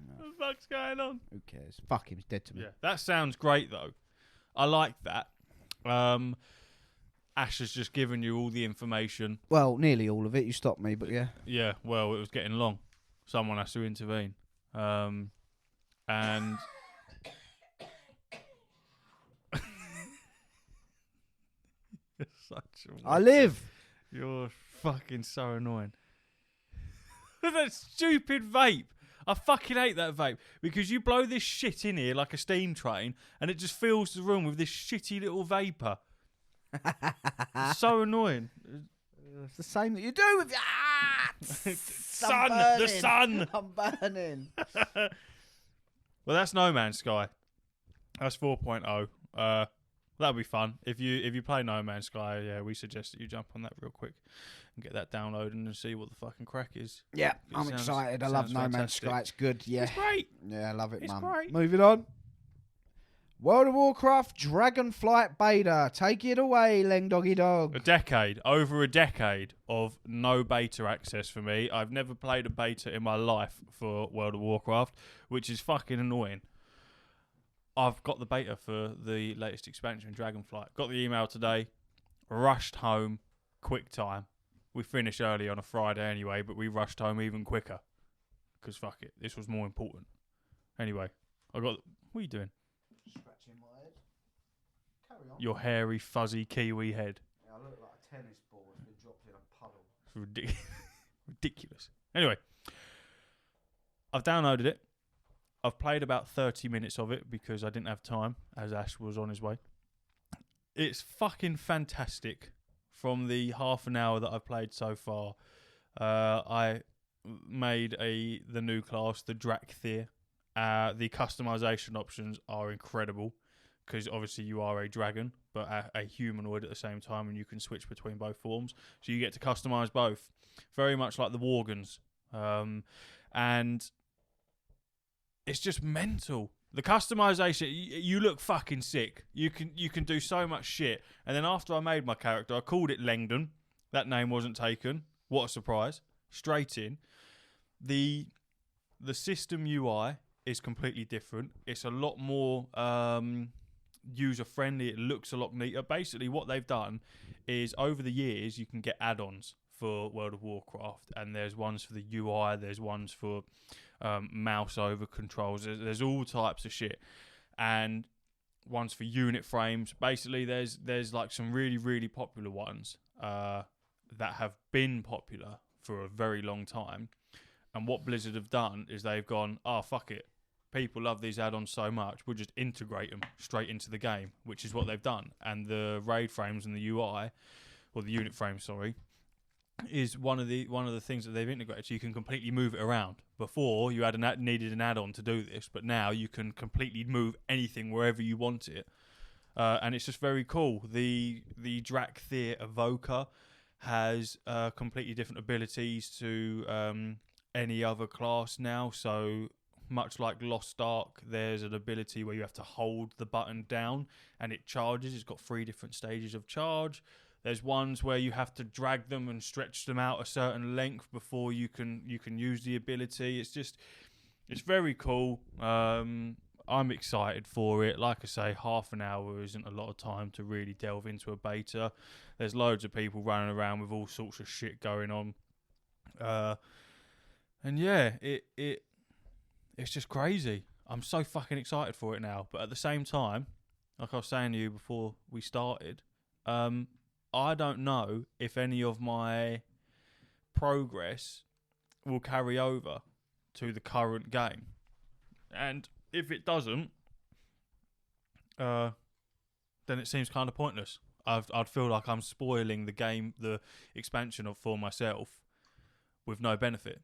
No. What the fuck's going on? Who cares? Fuck him. He's dead to me. Yeah, that sounds great though. I like that. Ash has just given you all the information. Well, nearly all of it. You stopped me, but yeah. Yeah, well, it was getting long. Someone has to intervene. And you're such a I live. You're fucking so annoying. That stupid vape. I fucking hate that vape because you blow this shit in here like a steam train and it just fills the room with this shitty little vapour. It's so annoying. It's the same that you do with The sun. I'm burning. Well, that's No Man's Sky. That's 4.0. That'll be fun. If you play No Man's Sky, yeah, we suggest that you jump on that real quick and get that downloaded and see what the fucking crack is. Yeah, I'm excited. I love No Man's Sky. It's good. Yeah, it's great. Yeah, I love it, It's Mum. great. Moving on. World of Warcraft Dragonflight beta. Take it away, Leng Doggy Dog. Over a decade of no beta access for me. I've never played a beta in my life for World of Warcraft, which is fucking annoying. I've got the beta for the latest expansion, Dragonflight. Got the email today. Rushed home. Quick time. We finished early on a Friday anyway, but we rushed home even quicker. Because fuck it. This was more important. Anyway, What are you doing? Scratching my head. Carry on. Your hairy, fuzzy Kiwi head. Yeah, I look like a tennis ball that's been dropped in a puddle. It's ridiculous. Anyway, I've downloaded it. I've played about 30 minutes of it because I didn't have time as Ash was on his way. It's fucking fantastic. From the half an hour that I've played so far, I made the new class, the Drakthyr. The customization options are incredible because obviously you are a dragon, but a humanoid at the same time, and you can switch between both forms. So you get to customize both, very much like the Worgans, and it's just mental. The customization, you look fucking sick. You can do so much shit. And then after I made my character, I called it Langdon. That name wasn't taken. What a surprise! Straight in. The system UI is completely different. It's a lot more user friendly. It looks a lot neater. Basically, what they've done is over the years you can get add-ons for World of Warcraft, and there's ones for the UI. There's ones for mouse over controls. There's all types of shit, and ones for unit frames. Basically, there's like some really, really popular ones that have been popular for a very long time. And what Blizzard have done is they've gone, oh, fuck it. People love these add-ons so much, we'll just integrate them straight into the game, which is what they've done. And the raid frames and the UI, or the unit frames, sorry, is one of the things that they've integrated. So you can completely move it around. Before, you needed an add-on to do this, but now you can completely move anything wherever you want it. And it's just very cool. The Drakthyr Evoker has completely different abilities to any other class now. So much like Lost Ark, there's an ability where you have to hold the button down and it charges. It's got 3 different stages of charge. There's ones where you have to drag them and stretch them out a certain length before you can use the ability. It's very cool. I'm excited for it. Like I say, half an hour isn't a lot of time to really delve into a beta. There's loads of people running around with all sorts of shit going on. And yeah, it's just crazy. I'm so fucking excited for it now. But at the same time, like I was saying to you before we started, I don't know if any of my progress will carry over to the current game. And if it doesn't, then it seems kind of pointless. I'd feel like I'm spoiling the game, the expansion for myself with no benefit.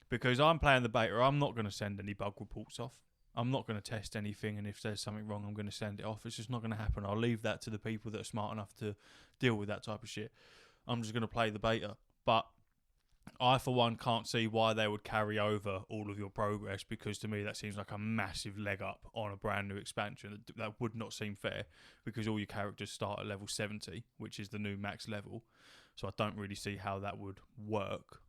Because I'm playing the beta, I'm not going to send any bug reports off. I'm not going to test anything, and if there's something wrong, I'm going to send it off. It's just not going to happen. I'll leave that to the people that are smart enough to deal with that type of shit. I'm just going to play the beta. But I, for one, can't see why they would carry over all of your progress, because to me that seems like a massive leg up on a brand new expansion. That would not seem fair, because all your characters start at level 70, which is the new max level. So I don't really see how that would work.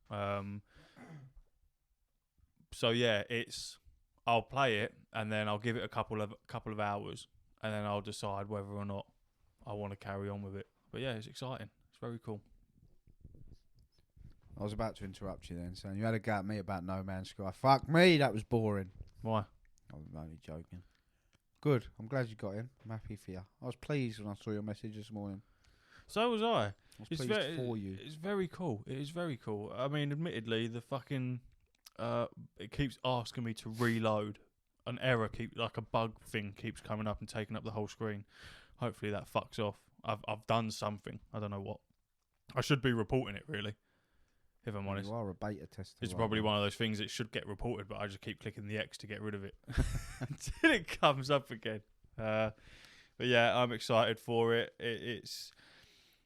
So yeah, I'll play it and then I'll give it a couple of hours and then I'll decide whether or not I want to carry on with it. But yeah, it's exciting. It's very cool. I was about to interrupt you then, saying you had a go at me about No Man's Sky. Fuck me, that was boring. Why? I'm only joking. Good. I'm glad you got in. I'm happy for you. I was pleased when I saw your message this morning. So was I. was pleased for you. It's very cool. It is very cool. I mean, admittedly, the fucking it keeps asking me to reload. An error like a bug thing keeps coming up and taking up the whole screen. Hopefully that fucks off. I've done something. I don't know what. I should be reporting it, really, if I'm honest. You are a beta tester. It's probably one of those things that should get reported, but I just keep clicking the X to get rid of it until it comes up again. But yeah, I'm excited for it. It's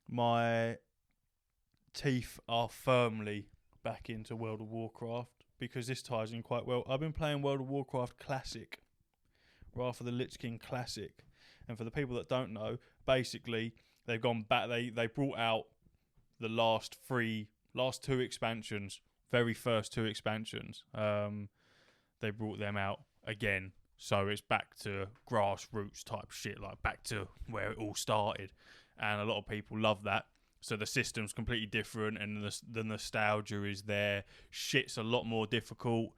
my teeth are firmly back into World of Warcraft because this ties in quite well. I've been playing World of Warcraft Classic rather than Lich King Classic. And for the people that don't know, basically they've gone back. They brought out the last two expansions, very first two expansions. They brought them out again, so it's back to grassroots type shit, like back to where it all started. And a lot of people love that. So the system's completely different, and the nostalgia is there. Shit's a lot more difficult.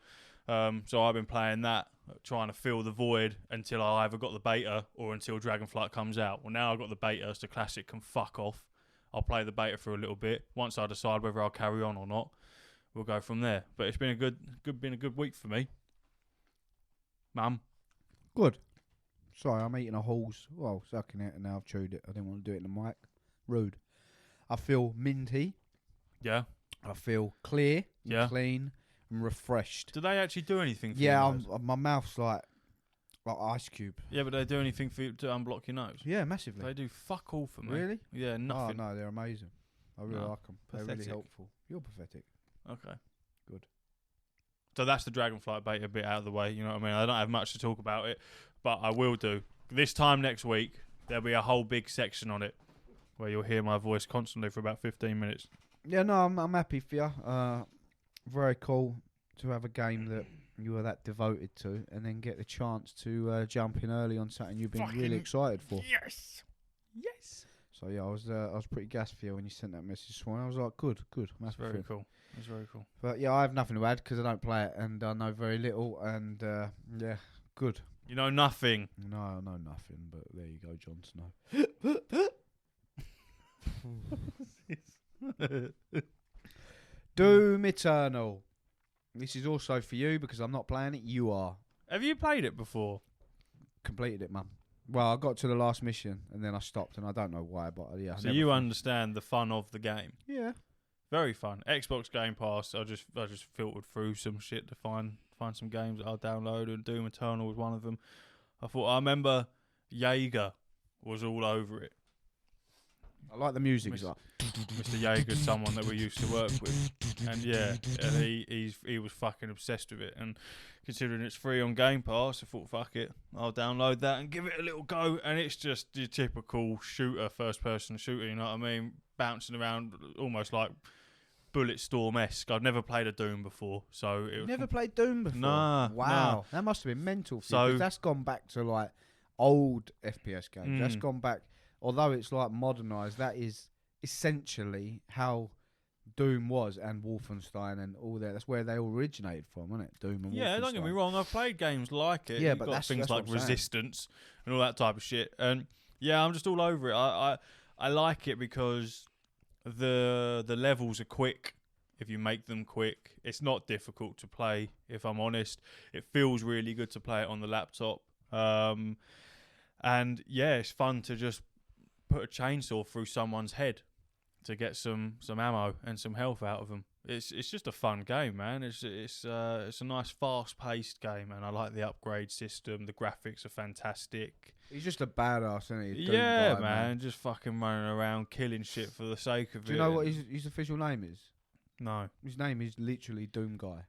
So I've been playing that, trying to fill the void until I either got the beta or until Dragonflight comes out. Well, now I've got the beta, so Classic can fuck off. I'll play the beta for a little bit. Once I decide whether I'll carry on or not, we'll go from there. But it's been a good week for me. Mum. Good. Sorry, I'm eating a Halls. Well, sucking it, and now I've chewed it. I didn't want to do it in the mic. Rude. I feel minty. Yeah. I feel clear, yeah, clean, and refreshed. Do they actually do anything for yeah, you? my mouth's like ice cube. Yeah, but they do anything for you to unblock your nose? Yeah, massively. They do fuck all for me. Really? Yeah, nothing. Oh, no, they're amazing. I really like them. They're really helpful. You're pathetic. Okay. Good. So that's the Dragonflight beta bit out of the way, you know what I mean? I don't have much to talk about it, but I will do. This time next week, there'll be a whole big section on it where you'll hear my voice constantly for about 15 minutes. Yeah, no, I'm happy for you. Very cool to have a game that you were that devoted to and then get the chance to jump in early on something you've been really excited for. Yes. Yes. So yeah, I was pretty gassed for you when you sent that message this morning. I was like, good. That's very cool. It's very cool. But yeah, I have nothing to add because I don't play it and I know very little. And yeah, good. You know nothing. No, I know nothing. But there you go, Jon Snow. Doom Eternal. This is also for you because I'm not playing it. You are. Have you played it before? Completed it, mum. Well, I got to the last mission and then I stopped, and I don't know why, but yeah. So you understand the fun of the game? Yeah. Very fun. Xbox Game Pass. I just filtered through some shit to find some games that I'll download, and Doom Eternal was one of them. I remember Jaeger was all over it. I like the music. Mr. Jaeger's someone that we used to work with, and yeah, he was fucking obsessed with it. And considering it's free on Game Pass, I thought, fuck it, I'll download that and give it a little go. And it's just your typical shooter, first-person shooter. You know what I mean? Bouncing around almost like Bulletstorm-esque. I've never played a Doom before, so never played Doom before. Nah, wow, that must have been mental for you. 'Cause that's gone back to like old FPS games. That's gone back. Although it's like modernised, that is essentially how Doom was, and Wolfenstein and all that. That's where they all originated from, isn't it? Doom and Wolfenstein. Yeah, don't get me wrong. I've played games like it. Yeah, You've but got that's things like what I'm saying. Resistance and all that type of shit. And yeah, I'm just all over it. I like it because the levels are quick. If you make them quick, it's not difficult to play. If I'm honest, it feels really good to play it on the laptop. And yeah, it's fun to just put a chainsaw through someone's head to get some ammo and some health out of them. It's just a fun game, man. It's a nice fast-paced game, and I like the upgrade system. The graphics are fantastic. He's just a badass, isn't he? Yeah, man. Just fucking running around killing shit for the sake of it. Do you know what his official name is? No. His name is literally Doom Guy.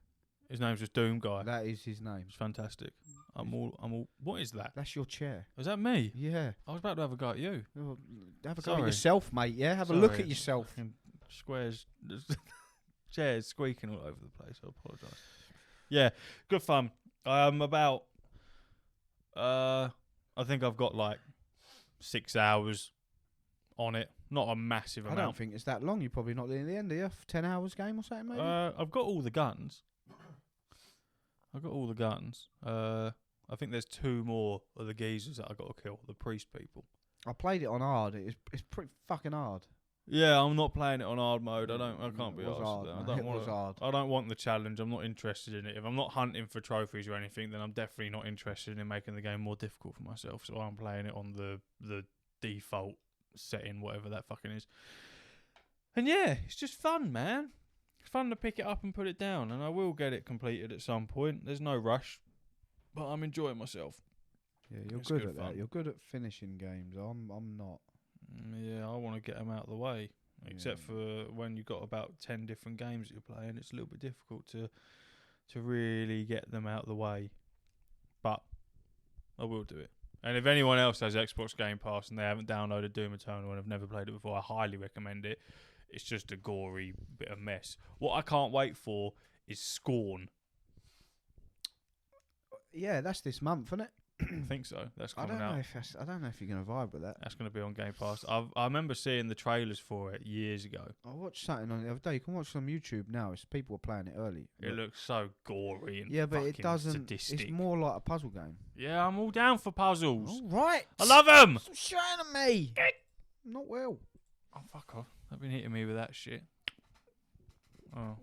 His name's just Doom Guy. That is his name. It's fantastic. I'm all. What is that? That's your chair. Is that me? Yeah. I was about to have a go at you. Oh, have a go at yourself, mate. Yeah, have a look at yourself. Squares, chairs squeaking all over the place. I apologise. Yeah, good fun. About. I think I've got like 6 hours on it. Not a massive amount. I don't think it's that long. You're probably not near the end, are you? 10 hours game or something, maybe? I've got all the guns. I think there's 2 more of the geezers that I got to kill, the priest people. I played it on hard. It's pretty fucking hard. Yeah, I'm not playing it on hard mode. I can't be It was arsed hard, with that. man. I don't It want was hard. I don't want the challenge. I'm not interested in it. If I'm not hunting for trophies or anything, then I'm definitely not interested in making the game more difficult for myself. So I'm playing it on the default setting, whatever that fucking is. And yeah, it's just fun, man. It's fun to pick it up and put it down, and I will get it completed at some point. There's no rush, but I'm enjoying myself. Yeah, you're It's good good at fun. that. You're good at finishing games. I'm not. Yeah, I want to get them out of the way. Except Yeah. for when you've got about 10 different games that you're playing, it's a little bit difficult to really get them out of the way. But I will do it. And if anyone else has Xbox Game Pass and they haven't downloaded Doom Eternal and have never played it before, I highly recommend it. It's just a gory bit of mess. What I can't wait for is Scorn. Yeah, that's this month, isn't it? I think so. That's I coming don't know out. if I don't know if you're gonna vibe with that. That's going to be on Game Pass. I remember seeing the trailers for it years ago. I watched something on the other day. You can watch it on YouTube now. It's people are playing it early. It looks so gory and yeah, but it fucking doesn't. sadistic. It's more like a puzzle game. Yeah, I'm all down for puzzles. All right. I love them. Stop shouting at me. Not well. Oh, fuck off. They've been hitting me with that shit. Oh.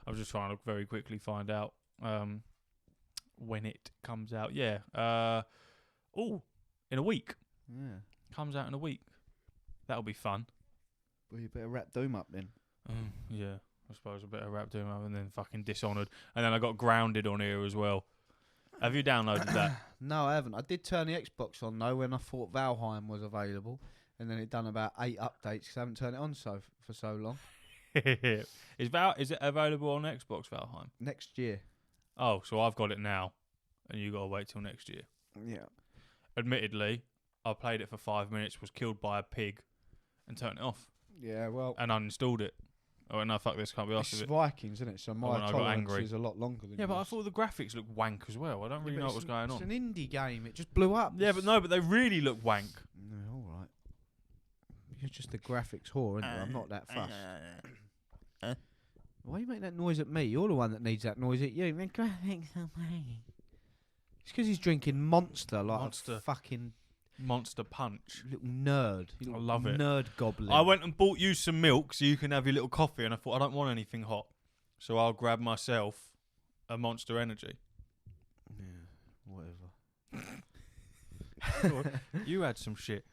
I was just trying to very quickly find out when it comes out. Yeah. In a week. Yeah. Comes out in a week. That'll be fun. Well, you better wrap Doom up then. Yeah. I suppose I better wrap Doom up and then fucking Dishonored. And then I got Grounded on here as well. Have you downloaded that? No, I haven't. I did turn the Xbox on though when I thought Valheim was available, and then it done about 8 updates because I haven't turned it on for so long. Is it available on Xbox, Valheim? Next year. Oh, so I've got it now, and you got to wait till next year. Yeah. Admittedly, I played it for 5 minutes, was killed by a pig, and turned it off, Yeah. Well. and uninstalled it. Oh no, fuck this, can't be asked It's with it. Vikings, isn't it? So my when I got tolerance angry. is a lot longer than Yeah, but I yours. thought the graphics looked wank as well. I don't really Yeah, know but what's going It's on. an indie game. It just blew up. Yeah, but they really look wank. No, all right. You're just a graphics whore, aren't you? I'm not that fussed. Why you make that noise at me? You're the one that needs that noise at you. The graphics are wank. It's because he's drinking Monster like Monster. a fucking Monster Punch. little nerd. I love it. Nerd goblin. I went and bought you some milk so you can have your little coffee, and I thought I don't want anything hot, so I'll grab myself a Monster Energy. Yeah, whatever. You had some shit.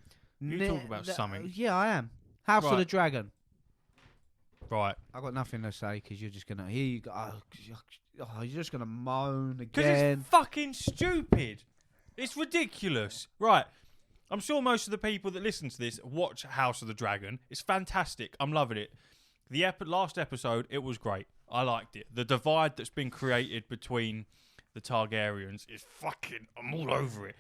You talk about something. Yeah, I am. House of Right. the Dragon. Right. I got nothing to say because you're just gonna here you go. You're just gonna moan Because again. it's fucking stupid. It's ridiculous. Right. I'm sure most of the people that listen to this watch House of the Dragon. It's fantastic. I'm loving it. The last episode, it was great. I liked it. The divide that's been created between the Targaryens is fucking... I'm all over it.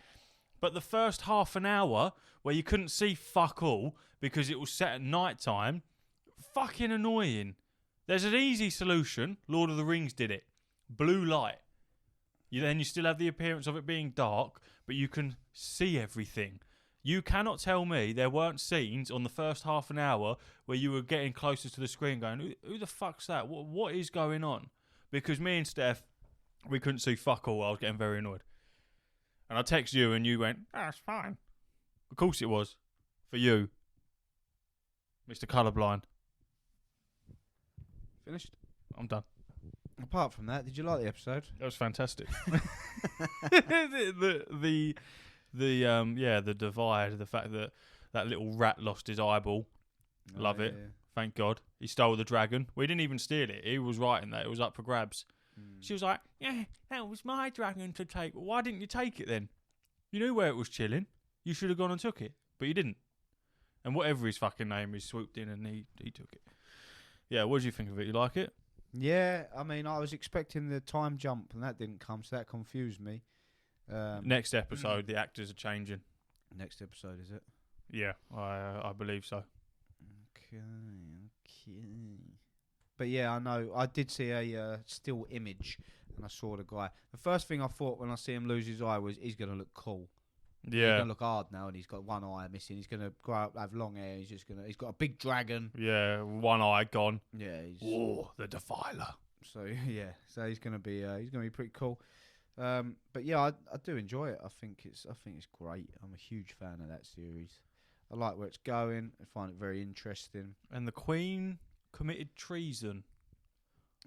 But the first half an hour, where you couldn't see fuck all because it was set at night time, fucking annoying. There's an easy solution. Lord of the Rings did it. Blue light. Then you still have the appearance of it being dark, but you can see everything. You cannot tell me there weren't scenes on the first half an hour where you were getting closer to the screen going, who the fuck's that? What is going on? Because me and Steph, we couldn't see fuck all. I was getting very annoyed. And I text you and you went, it's fine. Of course it was. For you, Mr. Colourblind. Finished. I'm done. Apart from that, did you like the episode? That was fantastic. the divide, the fact that that little rat lost his eyeball. Love it. Yeah. Thank God. He stole the dragon. We didn't even steal it. He was right in that. It was up for grabs. She was like, yeah, that was my dragon to take. Why didn't you take it then? You knew where it was chilling. You should have gone and took it. But you didn't. And whatever his fucking name is, swooped in and he took it. Yeah, what did you think of it? You like it? Yeah, I mean, I was expecting the time jump, and that didn't come, so that confused me. Next episode, the actors are changing. Next episode, is it? Yeah, I believe so. Okay. But yeah, I know. I did see a still image, and I saw the guy. The first thing I thought when I see him lose his eye was he's going to look cool. He's Yeah. going to look hard now, and he's got one eye missing. He's going to grow up, have long hair. He's got a big dragon. Yeah, one eye gone. Yeah. Oh, the Defiler. So yeah, so he's going to be pretty cool. But yeah, I do enjoy it. I think it's great. I'm a huge fan of that series. I like where it's going. I find it very interesting. And the Queen committed treason.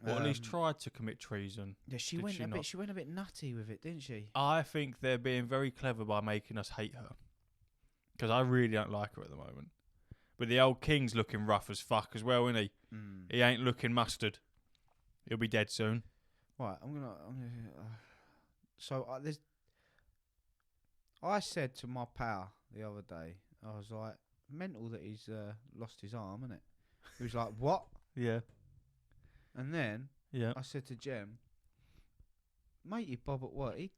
Or at least tried to commit treason. Yeah, she went a bit nutty with it, didn't she? I think they're being very clever by making us hate her. Because I really don't like her at the moment. But the old king's looking rough as fuck as well, isn't he? He ain't looking mustard. He'll be dead soon. Right, I said to my pal the other day, I was like, mental that he's lost his arm, innit? He was like, what? Yeah. And then Yeah. I said to Jem, matey Bob at work, he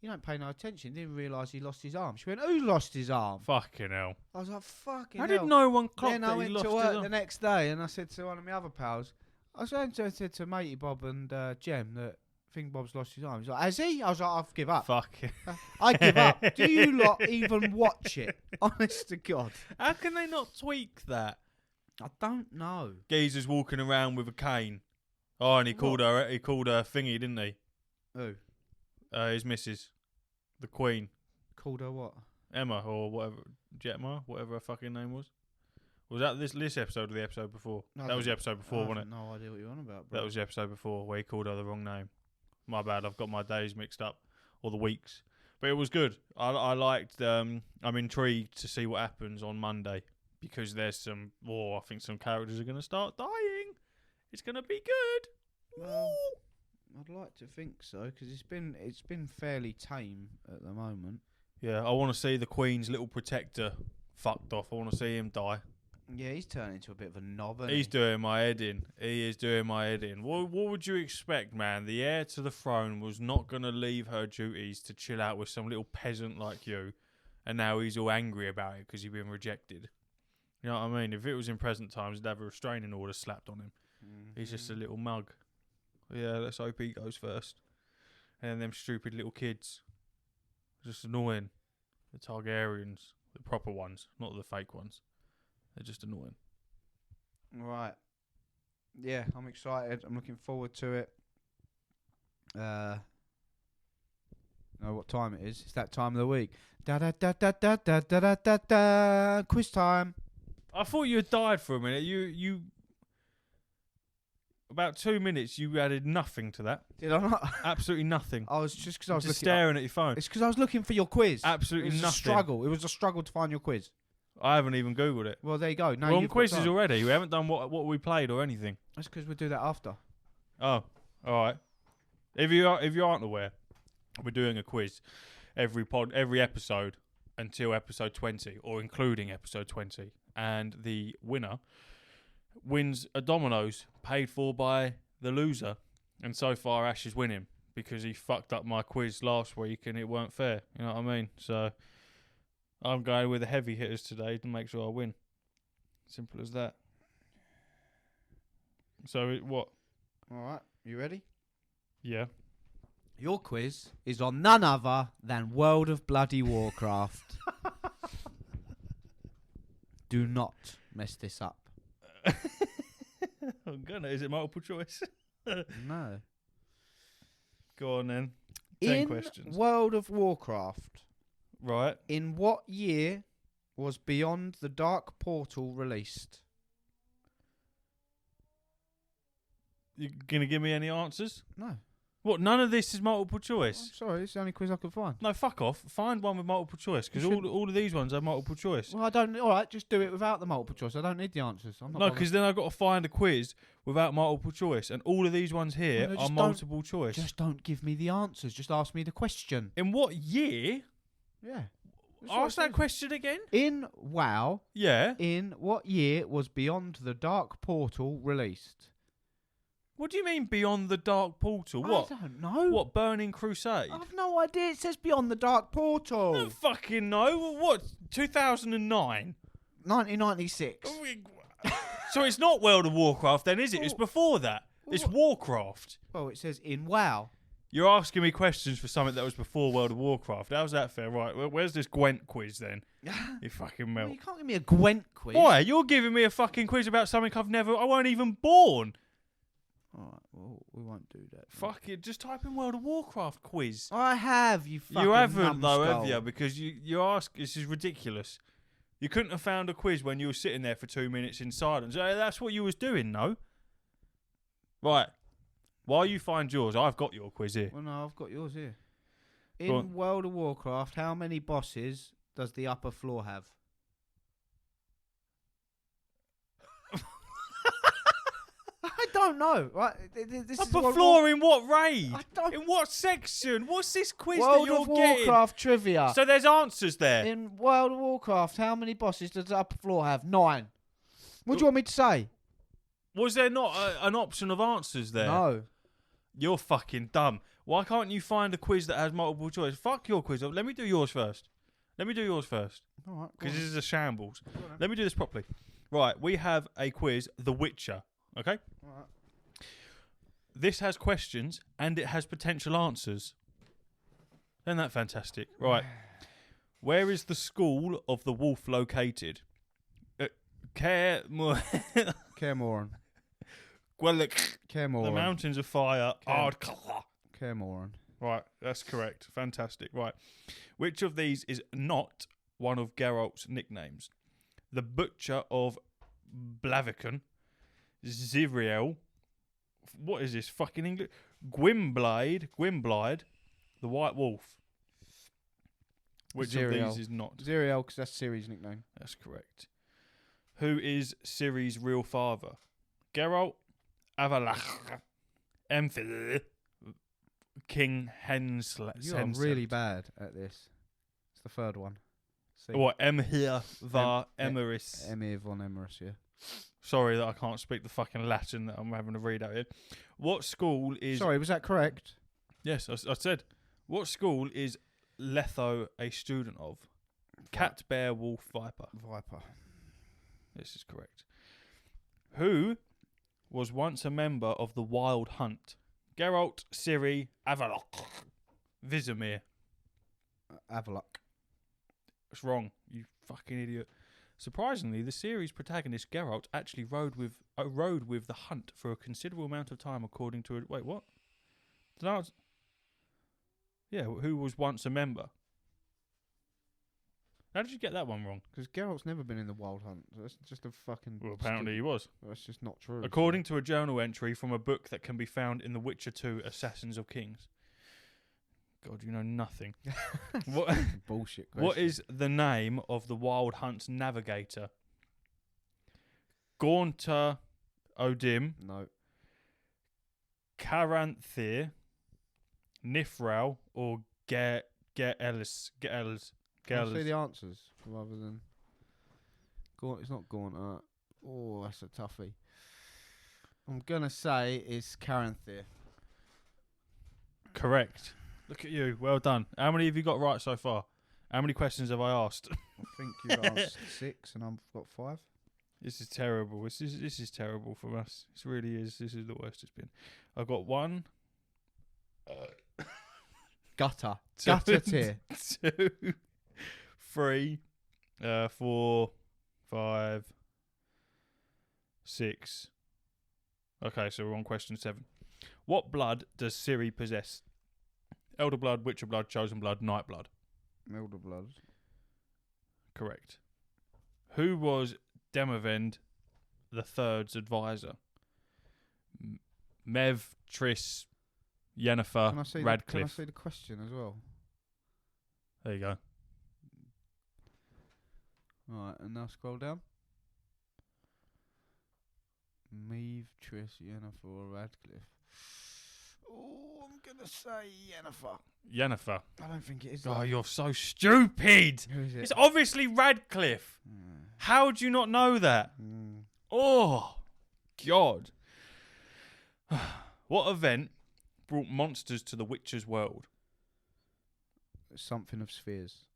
don't pay no attention. Didn't realise he lost his arm. She went, who lost his arm? Fucking hell. I was like, fucking How hell. did no one clock Then that I he went lost to his work arm? the next day and I said to one of my other pals, I said to matey Bob and Jem that I think Bob's lost his arm. He's like, has he? I was like, I've give up. Fuck it. I give up. Do you lot even watch it? Honest to God. How can they not tweak that? I don't know. Geezer's walking around with a cane. Oh, and he called her thingy, didn't he? Who? His missus. The Queen. Called her what? Emma or whatever. Jetma, whatever her fucking name was. Was that this episode or the episode before? No, that was the episode before, wasn't it? No idea what you're on about, bro. That was the episode before where he called her the wrong name. My bad, I've got my days mixed up. Or the weeks. But it was good. I liked, I'm intrigued to see what happens on Monday. Because there's I think some characters are going to start dying. It's going to be good. Well, I'd like to think so, because it's been fairly tame at the moment. Yeah, I want to see the Queen's little protector fucked off. I want to see him die. Yeah, he's turning into a bit of a knob, isn't He's doing my head in. He is doing my head in. What would you expect, man? The heir to the throne was not going to leave her duties to chill out with some little peasant like you, and now he's all angry about it because he's been rejected. You know what I mean? If it was in present times, he'd have a restraining order slapped on him. Mm-hmm. He's just a little mug. Yeah, let's hope he goes first. And then them stupid little kids. Just annoying. The Targaryens. The proper ones, not the fake ones. They're just annoying. Right. Yeah, I'm excited. I'm looking forward to it. Know what time it is? It's that time of the week. Da da da da da da da da da da. Quiz time. I thought you had died for a minute. You about 2 minutes. You added nothing to that. Did I not? Absolutely nothing. I was just because I was just looking staring at your phone. It's because I was looking for your quiz. Absolutely it was nothing. A struggle. It was a struggle to find your quiz. I haven't even Googled it. Well, there you go. Now we're on quizzes already. We haven't done what we played or anything. That's because we'll do that after. Oh, all right. If you aren't aware, we're doing a quiz every episode until episode 20, or including episode 20, and the winner wins a Domino's paid for by the loser. And so far, Ash is winning because he fucked up my quiz last week and it weren't fair. You know what I mean? So I'm going with the heavy hitters today to make sure I win. Simple as that. So what? All right, you ready? Yeah. Your quiz is on none other than World of Bloody Warcraft. Do not mess this up. I'm gonna. Is it multiple choice? No. Go on then. 10 questions. World of Warcraft. Right. In what year was Beyond the Dark Portal released? You gonna give me any answers? No. What? None of this is multiple I'm choice? sorry, it's the only quiz I could find. No, fuck off. Find one with multiple choice, because all of these ones are multiple choice. Well, I don't. All right, just do it without the multiple choice. I don't need the answers. I'm not No, bothered. because then I've got to find a quiz without multiple choice, and all of these ones here Well, no, are just multiple choice. Just don't give me the answers. Just ask me the question. In what year? Yeah. Ask that question again. In WoW, Yeah. in what year was Beyond the Dark Portal released? What do you mean Beyond the Dark Portal? What? I don't know. What, Burning Crusade? I've no idea. It says Beyond the Dark Portal. I don't fucking know. What? 2009? 1996. So it's not World of Warcraft then, is it? It's before that. It's Warcraft. Well, it says in WoW. You're asking me questions for something that was before World of Warcraft. How's that fair? Right, where's this Gwent quiz then? You fucking melt. Well, you can't give me a Gwent quiz. Why? You're giving me a fucking quiz about something I weren't even born. Alright, well, we won't do that. Fuck it, just type in World of Warcraft quiz. I have, you fucking You haven't though, have numbskull. you? Because you ask, this is ridiculous. You couldn't have found a quiz when you were sitting there for 2 minutes in silence. That's what you was doing, no? Right. While you find yours, I've got your quiz here. Well, no, I've got yours here. Go In World of Warcraft, how many bosses does the upper floor have? I don't know. Right? This is Upper floor in what raid? I don't. In what section? What's this quiz World that you're of getting? Warcraft trivia. So there's answers there. In World of Warcraft, how many bosses does the upper floor have? 9. What do you want me to say? Was there not an option of answers there? No. You're fucking dumb. Why can't you find a quiz that has multiple choice? Fuck your quiz. Let me do yours first. All right. Because this is a shambles. Let me do this properly. Right, we have a quiz, The Witcher. Okay? All right. This has questions and it has potential answers. Isn't that fantastic? Right. Where is the school of the wolf located? Cairmoran. The Cairmoran. Mountains of Fire. Cairmoran. Right, that's correct. Fantastic. Right. Which of these is not one of Geralt's nicknames? The Butcher of Blaviken, Ziriel. What is this? Fucking English? Gwynblade, the White Wolf. Which Ziriel. of these is not? Ziriel, because that's Ciri's nickname. That's correct. Who is Ciri's real father? Geralt, Avalach, Emfil, King Henslet. You are really bad at this. It's the third one. See? What? Emhyr var Emeris. Emir von Emeris, yeah. Sorry that I can't speak the fucking Latin that I'm having to read out here. What school is... Sorry, was that correct? Yes, I said. What school is Letho a student of? Cat, bear, wolf, viper. Viper. This is correct. Who was once a member of the Wild Hunt? Geralt, Ciri, Avalok, Vizimir. Avalok. It's wrong, you fucking idiot. Surprisingly, the series protagonist Geralt actually rode with the Hunt for a considerable amount of time, according to... Wait, what? Yeah, who was once a member. How did you get that one wrong? Because Geralt's never been in the Wild Hunt. That's just a fucking... Well, apparently he was. That's just not true. According to a journal entry from a book that can be found in The Witcher 2 Assassins of Kings. God, you know nothing. What Bullshit question. What is the name of the Wild Hunt's navigator? Gaunter Odim, No. Caranthir, Nifral, or Ge'elis? Can I see the answers rather than... It's not Gaunter. Oh, that's a toughie. I'm going to say it's Caranthir. Correct. Look at you. Well done. How many have you got right so far? How many questions have I asked? I think you've asked 6 and I've got 5. This is terrible. This is terrible from us. This really is. This is the worst it's been. I've got 1. Gutter. 2, Gutter tier. 2, 3, 4, 5, 6. Okay, so we're on question 7. What blood does Ciri possess? Elder blood, Witcher blood, Chosen blood, Night blood. Elder blood. Correct. Who was Demavend the Third's advisor? Mev, Triss, Yennefer, Radcliffe. Can I see the question as well? There you go. Alright, and now scroll down. Meave, Triss, Yennefer, or Radcliffe. Oh, I'm going to say Yennefer. Yennefer. I don't think it is. Oh, you're so stupid. Who is it? It's obviously Radcliffe. How do you not know that? Oh, God. What event brought monsters to the Witcher's world? Something of spheres.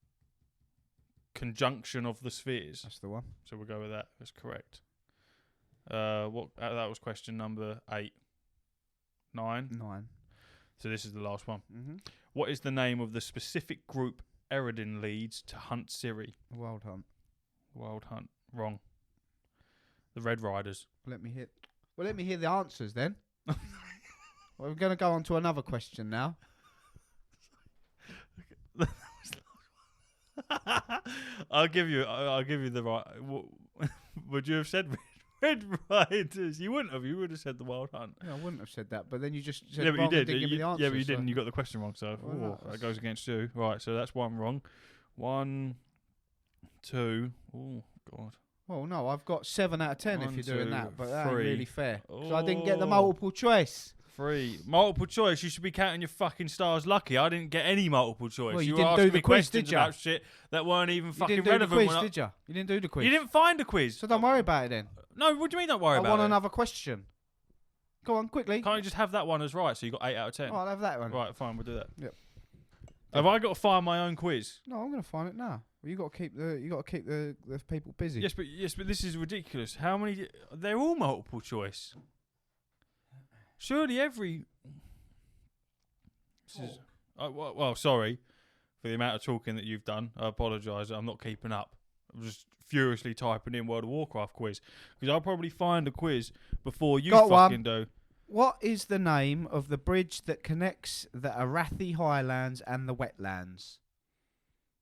Conjunction of the spheres. That's the one. So we'll go with that. That's correct. That was question number 8. 9. 9. So this is the last one. Mm-hmm. What is the name of the specific group Eredin leads to hunt Ciri? Wild Hunt. Wild Hunt. Wrong. The Red Riders. Let me hear the answers then. We're going to go on to another question now. I'll give you the right. Would you have said Red Riders? You wouldn't have. You would have said the Wild Hunt. Yeah, I wouldn't have said that, but then you just said Yeah, but you wrong and did. didn't give me the answer. Yeah, but you so- didn't. You got the question wrong. So Well, no, that goes against you. Right. So that's one wrong. 1, 2. Oh God. Well, no, I've got 7 out of 10 if 1, you're doing 2, that, but that ain't 3. really fair. So I didn't get the Oh. multiple choice. 3. Multiple choice. You should be counting your fucking stars lucky. I didn't get any multiple choice. Well, you were didn't do asking the me quiz, questions did ya? about shit that weren't even You fucking didn't do the relevant. quiz, when did you? You didn't do the quiz. You didn't find a quiz. So don't worry about it then. No, what do you mean don't worry I about want it? another question. Go on, quickly. Can't you just have that one as right? So you got 8 out of 10. Oh, I'll have that one. Right, fine, we'll do that. Yep. Have I got to find my own quiz? No, I'm going to find it now. Well, you got to keep the people busy. Yes, but this is ridiculous. How many? They're all multiple choice. Surely every. This is, well, sorry for the amount of talking that you've done. I apologise. I'm not keeping up. I'm just furiously typing in World of Warcraft quiz because I'll probably find a quiz before you Got fucking one. do. What is the name of the bridge that connects the Arathi Highlands and the wetlands?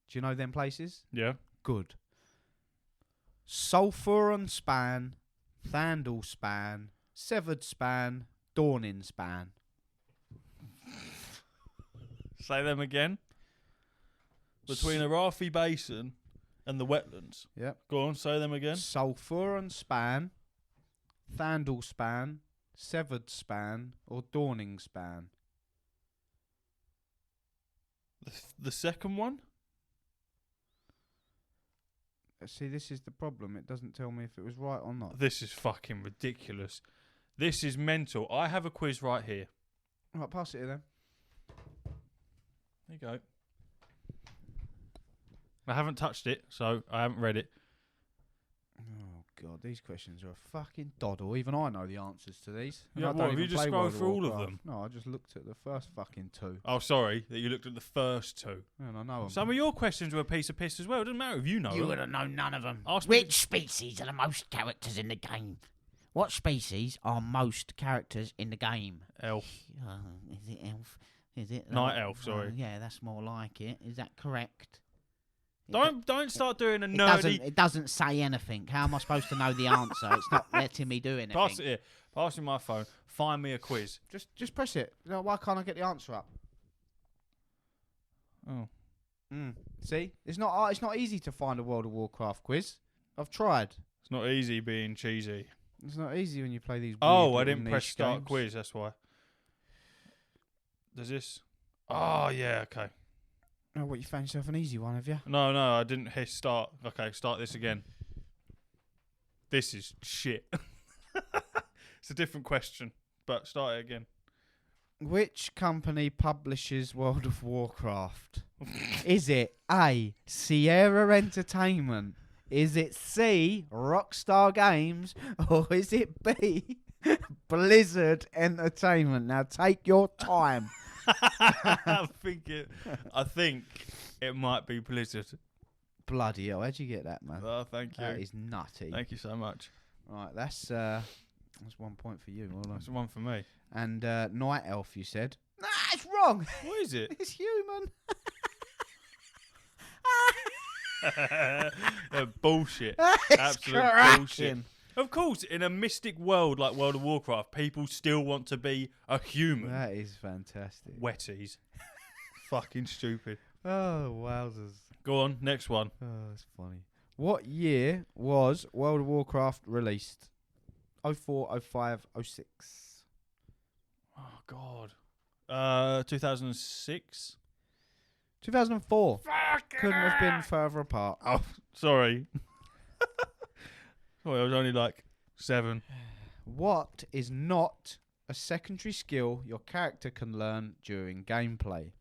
Do you know them places? Yeah. Good. Sulfuron Span, Thandal Span, Severed Span, Dawning Span. Say them again. Between Arathi Basin and the wetlands. Yep. Go on, say them again. Sulfuron Span, Thandal Span, Severed Span, or Dawning Span. The second one? See, this is the problem. It doesn't tell me if it was right or not. This is fucking ridiculous. This is mental. I have a quiz right here. Right, pass it here then. There you go. I haven't touched it, so I haven't read it. Oh God, these questions are a fucking doddle. Even I know the answers to these. And Yeah, I what, don't have you even just play scrolled World of through all of Warcraft. them? No, I just looked at the first fucking 2. Oh, sorry that you looked at the first 2. And I know 'em. Some of your questions were a piece of piss as well. It doesn't matter if you know You them. would have known none of them. Ask me- Which species are the most characters in the game? What species are most characters in the game? Elf. Is it elf? Is it Night elf, sorry. yeah, that's more like it. Is that correct? Don't start doing a It nerdy... it doesn't say anything. How am I supposed to know the answer? It's not letting me do anything. Pass it here. Pass me my phone. Find me a quiz. Just press it. No, why can't I get the answer up? Oh. See, it's not easy to find a World of Warcraft quiz. I've tried. It's not easy being cheesy. It's not easy when you play these. Oh, weird I little didn't press niche start games. quiz, that's why. Does this? Oh, yeah, okay. Oh, what, you found yourself an easy one, have you? No, I didn't hit start. Okay, start this again. This is shit. It's a different question, but start it again. Which company publishes World of Warcraft? Is it A, Sierra Entertainment? Is it C, Rockstar Games? Or is it B, Blizzard Entertainment? Now take your time. I think it might be Blizzard. Bloody hell, how'd you get that, man? Oh, thank you. That is nutty. Thank you so much. Right, that's 1 point for you. Well done. That's one for me. And Night Elf, you said? Nah, it's wrong. What is it? It's human. Bullshit. It's Absolute cracking. bullshit. Of course, in a mystic world like World of Warcraft, people still want to be a human. That is fantastic. Wetties. Fucking stupid. Oh, wowzers. Go on, next one. Oh, that's funny. What year was World of Warcraft released? 04, 05, 06. Oh, God. 2006? 2004. Couldn't have been further apart. Oh, sorry. Well, I was only like 7. What is not a secondary skill your character can learn during gameplay?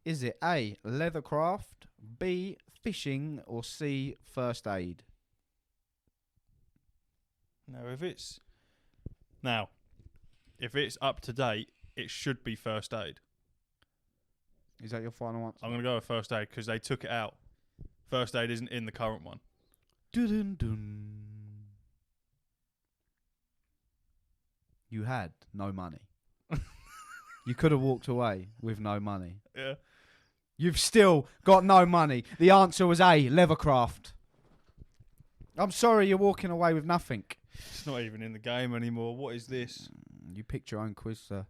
Is it A, leathercraft, B, fishing, or C, first aid? If it's up to date, it should be first aid. Is that your final answer? I'm going to go with first aid because they took it out. First aid isn't in the current one. Dun-dun-dun. You had no money. You could have walked away with no money. Yeah. You've still got no money. The answer was A, Leathercraft. I'm sorry, you're walking away with nothing. It's not even in the game anymore. What is this? You picked your own quiz, sir.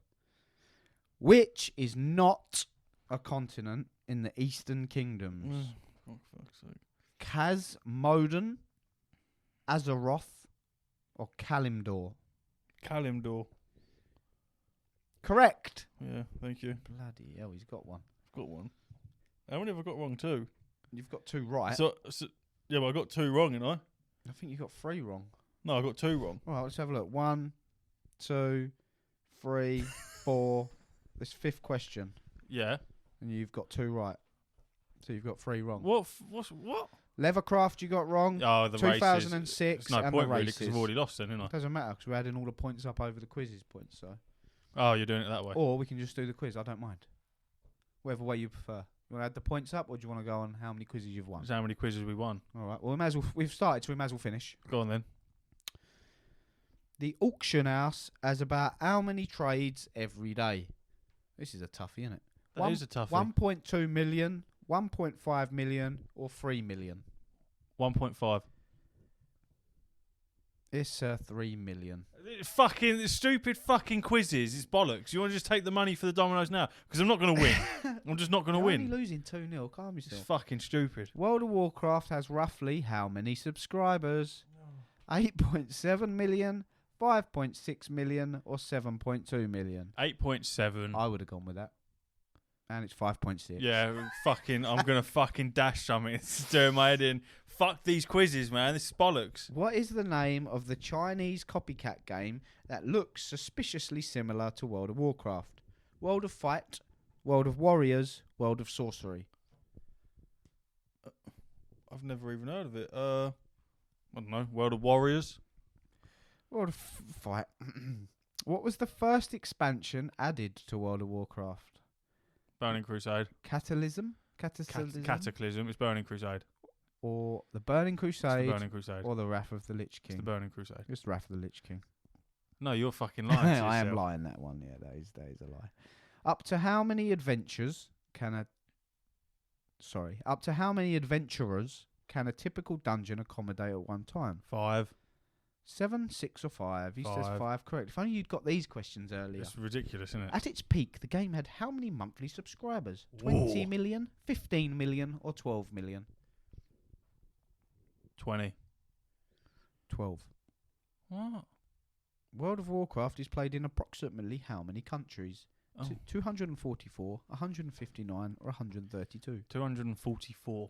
Which is not a continent in the Eastern Kingdoms? Oh, for fuck's sake. Kazmodan, Azeroth, or Kalimdor? Kalimdor. Correct. Yeah, thank you. Bloody hell, he's got one. Got one. How many have I got wrong too? You've got 2 right. So yeah, well, I got 2 wrong, I? I think you got 3 wrong. No, I got 2 wrong. All right, let's have a look. 1, 2, 3, 4. This 5th question, Yeah. and you've got 2 right. So you've got 3 wrong. What? Leathercraft, you got wrong. Oh, the 2006. races. There's no and point the really races. because I've already lost then, didn't I? Doesn't matter because we're adding all the points up over the quiz's points. So, Oh, you're doing it that way. or we can just do the quiz. I don't mind. Whatever way you prefer. You want to add the points up, or do you want to go on how many quizzes you've won? That's how many quizzes we won. All right. Well, we may as well. We've started, so we may as well finish. Go on then. The auction house has about how many trades every day? This is a toughie, isn't it? That is a toughie. 1.2 million, 1.5 million, or 3 million. 1.5. It's 3 million. Fucking stupid fucking quizzes. It's bollocks. You want to just take the money for the dominoes now? Because I'm not going to win. I'm just not going to You're win. only losing 2-0. Calm It's yourself. fucking stupid. World of Warcraft has roughly how many subscribers? 8.7 million, 5.6 million, or 7.2 million? 8.7. I would have gone with that. And it's 5.6. Yeah, fucking. I'm going to fucking dash something. It's doing my head in. Fuck these quizzes, man. This is bollocks. What is the name of the Chinese copycat game that looks suspiciously similar to World of Warcraft? World of Fight, World of Warriors, World of Sorcery. I've never even heard of it. I don't know. World of Warriors. World of Fight. What was the first expansion added to World of Warcraft? Burning Crusade. Catalysm? Cataclysm? Cataclysm. It's Burning Crusade. Or the Burning It's Crusade? the Burning Crusade. Or the Wrath of the Lich It's King? the Burning Crusade. It's the Wrath of the Lich King. No, you're fucking lying to yourself. I am lying that one. Yeah, that is a lie. Up to how many adventurers can a typical dungeon accommodate at one time? 5. 7, 6, or 5? He says 5. Correct. If only you'd got these questions earlier. It's ridiculous, isn't it? At its peak, the game had how many monthly subscribers? 20 million, 15 million, or 12 million? 20. 12. What? World of Warcraft is played in approximately how many countries? Oh. 244, 159, or 132? 244.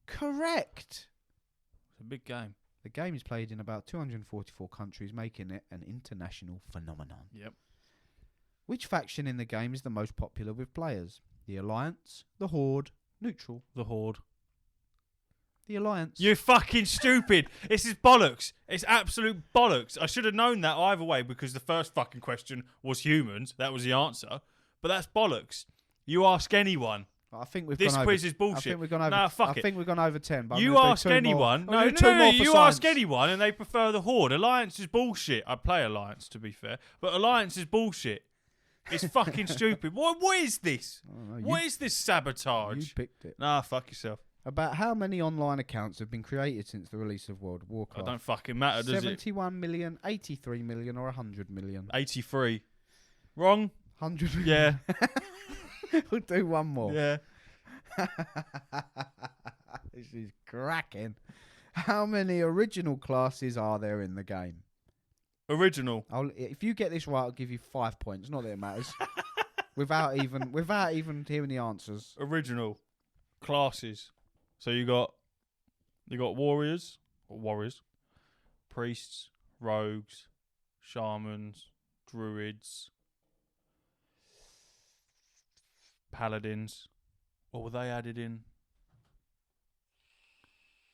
Correct. It's a big game. The game is played in about 244 countries, making it an international phenomenon. Yep. Which faction in the game is the most popular with players? The Alliance, the Horde, Neutral. The Horde. The Alliance. You fucking stupid. This is bollocks. It's absolute bollocks. I should have known that either way because the first fucking question was humans. That was the answer. But that's bollocks. You ask anyone. I think we've This gone quiz over, is bullshit. I think we've gone over. Nah, fuck I it. think we've gone over 10. But I'm You gonna do ask 2 more. anyone. I'm No, gonna do 2 more for you science. ask anyone and they prefer the Horde. Alliance is bullshit. I play Alliance to be fair. But Alliance is bullshit. It's fucking stupid. What is this? I don't know, What is this sabotage? You picked it. Nah, fuck yourself. About how many online accounts have been created since the release of World of I Warcraft? don't fucking matter, does it? 71 million, 83 million, or 100 million? 83. Wrong? 100 million. Yeah. We'll do one more. Yeah. This is cracking. How many original classes are there in the game? Original. If you get this right, I'll give you 5 points. Not that it matters. without even hearing the answers. Original. Classes. So you got warriors, priests, rogues, shamans, druids, paladins. Or were they added in?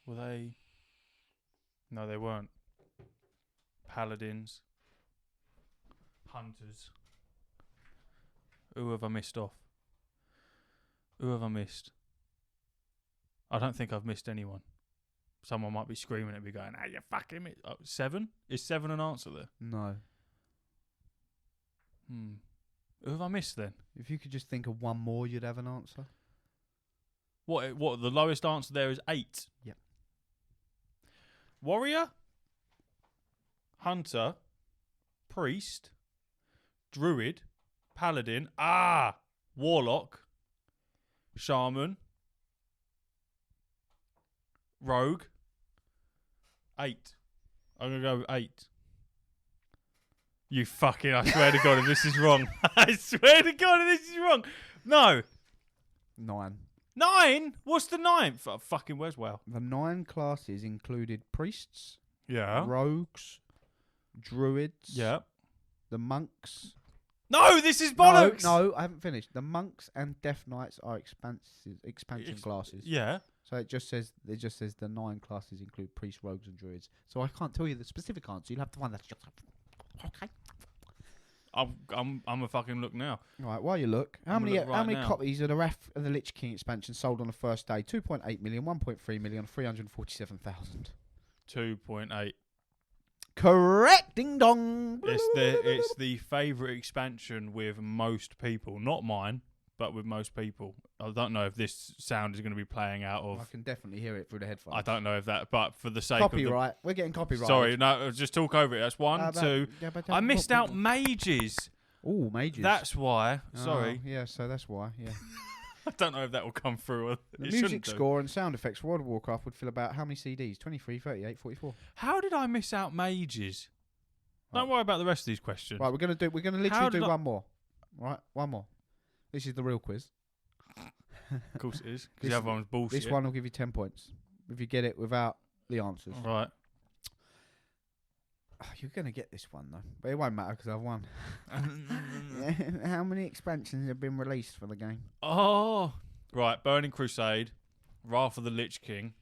Were they? No, they weren't. Paladins, hunters. Who have I missed off? Who have I missed? I don't think I've missed anyone. Someone might be screaming at me going, you fucking missed. 7? Is 7 an answer there? No. Who have I missed then? If you could just think of one more, you'd have an answer. What? The lowest answer there is 8. Yep. Warrior, hunter, priest, druid, paladin, warlock, shaman, rogue. 8. I'm gonna go with 8. You fucking! I swear to God, if this is wrong, I swear to God, if this is wrong. No. 9. 9? What's the 9th? Oh, fucking where's WoW? The 9 classes included priests, Yeah. rogues, druids, Yeah. the monks. No, this is bollocks. No, I haven't finished. The monks and death knights are expansion Ex- classes. Yeah. So it just says the 9 classes include priests, rogues, and druids. So I can't tell you the specific answer. You'll have to find that yourself. Okay. I'm a fucking look now. Right, while you look, how I'm gonna many look right now. copies of the Wrath of the Lich King expansion sold on the first day? 2.8 million, 1.3 million, 347,000. 2.8. Correct, ding dong. It's the favourite expansion with most people, not mine, but with most people. I don't know if this sound is going to be playing out I of. can definitely hear it through the headphones. I don't know if that, but for the sake Copyright. We're getting of copyright. Sorry, no, just talk over it. That's 1, 2. I missed out mages. Oh, mages. That's why. Oh, Sorry, yeah, so that's why. Yeah. I don't know if that will come through. Or The it music shouldn't do. score and sound effects for World of Warcraft would fill about how many CDs? 23, 38, 44. How did I miss out mages? Don't worry about the rest of these questions. Right, we're gonna How literally did do I- one more. Right, one more. This is the real quiz. Of course it is, because This- the other one's bullshit. This one will give you 10 points if you get it without the answers. Right. Oh, you're gonna get this one though, but it won't matter because I've won. How many expansions have been released for the game? Oh, right. Burning Crusade, Wrath of the Lich King,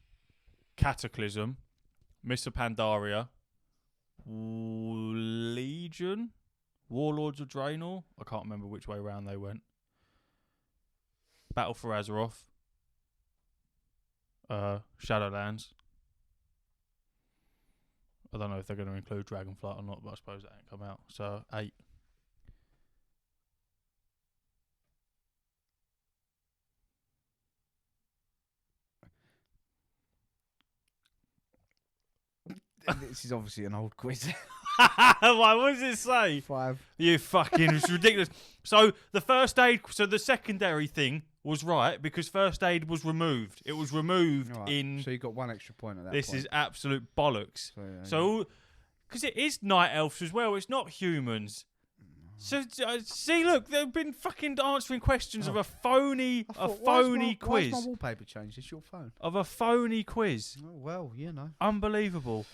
Cataclysm, Mists of Pandaria, Legion, Warlords of Draenor. I can't remember which way round they went. Battle for Azeroth, Shadowlands. I don't know if they're going to include Dragonflight or not, but I suppose that ain't come out. So 8. This is obviously an old quiz. Why? What does it say? 5. You fucking, it's ridiculous. So the first aid, so the secondary thing was right because first aid was removed. It was removed Right, in. So you got 1 extra point at that This point. is absolute bollocks. So, yeah, So, because it is night elves as well, it's not humans. So see, look, they've been fucking answering questions of a phony, I thought, phony why is quiz, my wallpaper changed? It's your phone. of a phony quiz. Oh, well, you know. Unbelievable.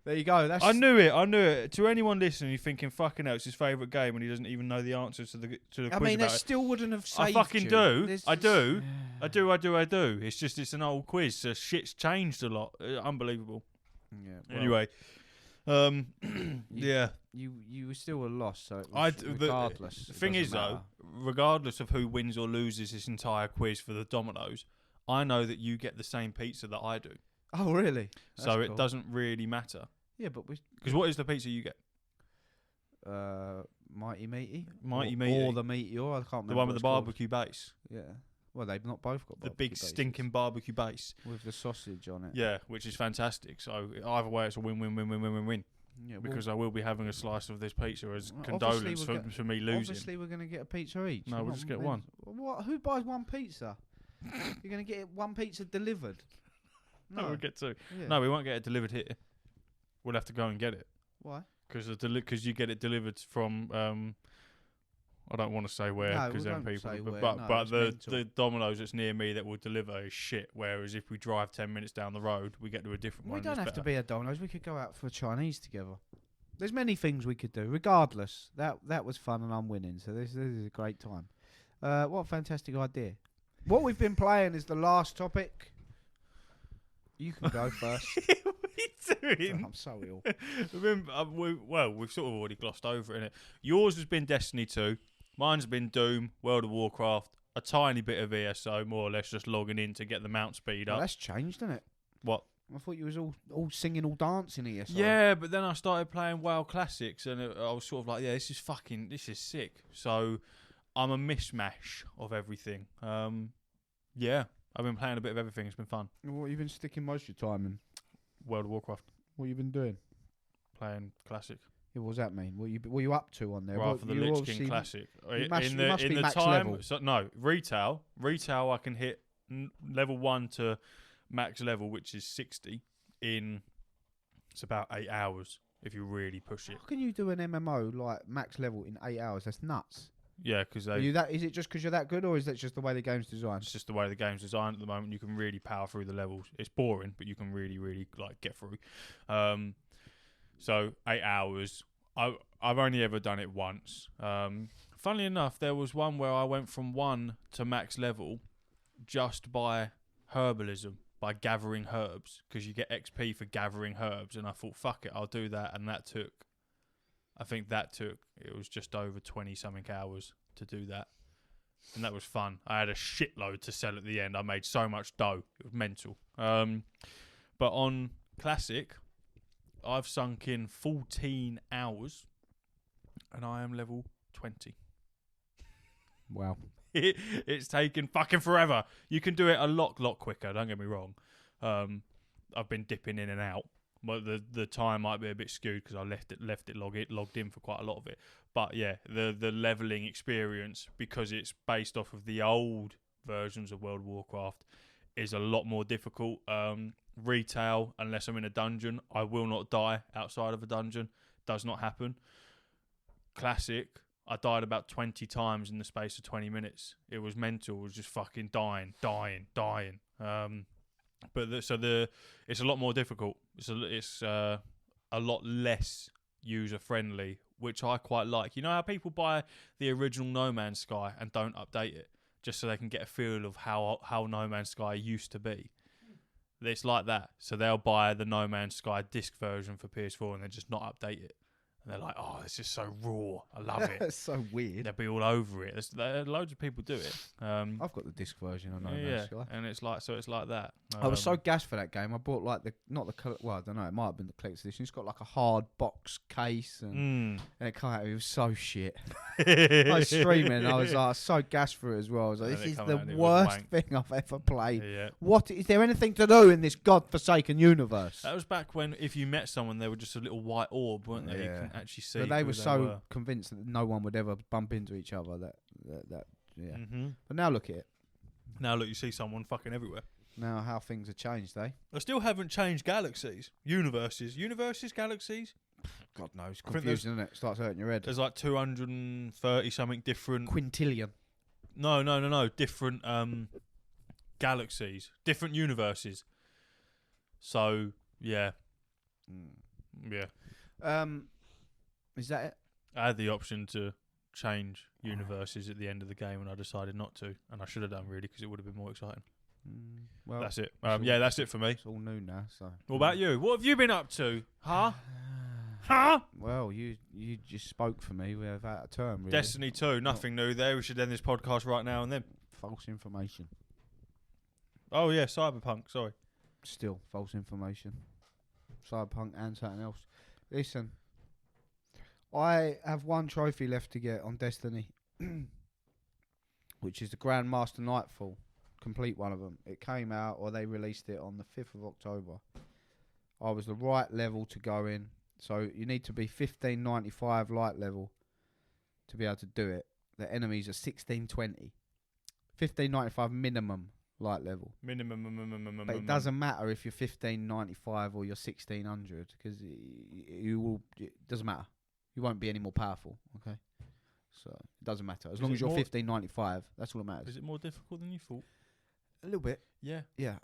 There you go. That's I knew it. To anyone listening, you're thinking, fucking hell, it's his favourite game, and he doesn't even know the answers to the quiz I mean, about it it. still wouldn't have saved I fucking you. do. There's I just- do. I do. It's just it's an old quiz, so shit's changed a lot. Unbelievable. Yeah. Well, Anyway, yeah. you were still a loss. So it I was d- regardless. The it thing doesn't is, matter. though, regardless of who wins or loses this entire quiz for the Dominoes, I know that you get the same pizza that I do, Oh, really? so That's it cool. doesn't really matter. Yeah, but we. Because what is the pizza you get? Mighty Meaty. Mighty or, Meaty. Or the Meteor. I can't remember. The one what with it's the called. barbecue base, Yeah. Well, they've not both got the barbecue big bases. stinking barbecue base. with the sausage on it. Yeah, which is fantastic. So either way, it's a win-win. Yeah, well, Because I will be having a slice of this pizza as Well, condolence obviously for, we're for me losing. obviously we're going to get a pizza each. No, We're we'll not just get meant- one. What? Who buys one pizza? You're going to get one pizza delivered. No, we'll get two. Yeah. No, we won't get it delivered here. We'll have to go and get it Why? because you get it delivered from. I don't want to say where No, because we then don't people. say where, But no, but it's the mental. Domino's that's near me that will deliver is shit. Whereas if we drive 10 minutes down the road, we get to a different We one. don't that's have to better. be a Domino's. We could go out for Chinese together. There's many things we could do. Regardless, that was fun and I'm winning. So this is a great time. What a fantastic idea. What we've been playing is the last topic. You can go first. What are you doing? I'm so ill. We've sort of already glossed over it. Innit? Yours has been Destiny 2. Mine's been Doom, World of Warcraft, a tiny bit of ESO, more or less just logging in to get the mount speed Well, up. that's changed, isn't it? What? I thought you was all singing, all dancing here. So. Yeah, but then I started playing WoW Classics, and I was sort of like, yeah, this is sick. So I'm a mishmash of everything. Yeah, I've been playing a bit of everything. It's been fun. What have you been sticking most of your time in? World of Warcraft, What have you been doing? playing Classic. Yeah, what does that mean? What you up to on there? Rather What, the you Lich obviously- King Classic. you must in be the max time, level. so, no, retail I can hit level 1 to max level, which is 60 in it's about 8 hours if you really push it. How can you do an MMO like max level in 8 hours? That's nuts. Yeah, because Is it just because you're that good, or is that just the way the game's designed? it's just the way the game's designed at the moment. You can really power through the levels. It's boring, but you can really, really like get through. So 8 hours. I've only ever done it once. Funnily enough, there was one where I went from 1 to max level just by herbalism, by gathering herbs, because you get XP for gathering herbs. And I thought, fuck it, I'll do that. And it was just over 20 something hours to do that. And that was fun. I had a shitload to sell at the end. I made so much dough. It was mental. But on Classic, I've sunk in 14 hours and I am level 20. Wow. It's taken fucking forever. You can do it a lot quicker, don't get me wrong. I've been dipping in and out. But the time might be a bit skewed because I left it logged in for quite a lot of it. But yeah, the leveling experience, because it's based off of the old versions of World of Warcraft, is a lot more difficult. Retail, unless I'm in a dungeon, I will not die outside of a dungeon. Does not happen. Classic, I died about 20 times in the space of 20 minutes. It was mental. It was just fucking dying. But it's a lot more difficult. It's a lot less user friendly, which I quite like. You know how people buy the original No Man's Sky and don't update it just so they can get a feel of how No Man's Sky used to be? It's like that. So they'll buy the No Man's Sky disc version for PS4 and then just not update it. And they're like, oh, this is so raw. I love it. That's so weird. They'll be all over it. Loads of people do it. I've got the disc version. I know. Yeah, Sky. and it's like that. I was so gassed for that game. I bought like I don't know. It might have been the collector's edition. It's got like a hard box case and it came out. It was so shit. I was streaming. And I was like so gassed for it as well. I was like, this is the worst thing I've ever played. Yeah. What is there anything to do in this godforsaken universe? That was back when if you met someone, they were just a little white orb, weren't they? Yeah. You couldn't actually see. But they who were so convinced that no one would ever bump into each other. That yeah. Mm-hmm. But now look at it. Now look, you see someone fucking everywhere. Now how things have changed, eh? I still haven't changed galaxies, universes, galaxies. God knows, I think confusing, isn't it? Starts hurting your head. There's like 230 something different. Quintillion. No. Different galaxies, different universes. So yeah. Is that it? I had the option to change universes at the end of the game, and I decided not to, and I should have done really because it would have been more exciting. Well, That's it. it's all- That's it for me. It's all new now. So. What about you? What have you been up to? Huh? Well, you just spoke for me. We're out of term. Really. Destiny 2, nothing new there. We should end this podcast right now and then. False information. Oh yeah, Cyberpunk. Sorry. Still false information. Cyberpunk and something else. Listen, I have one trophy left to get on Destiny, which is the Grandmaster Nightfall. Complete one of them. It came out, or they released it on the 5th of October. I was the right level to go in. So you need to be 1595 light level to be able to do it. The enemies are 1620. 1595 minimum light level. Minimum. But it doesn't matter if you're 1595 or you're 1600 because it doesn't matter. You won't be any more powerful. Okay, so it doesn't matter as long as you're 1595. That's all that matters. Is it more difficult than you thought? A little bit. Yeah. Yeah.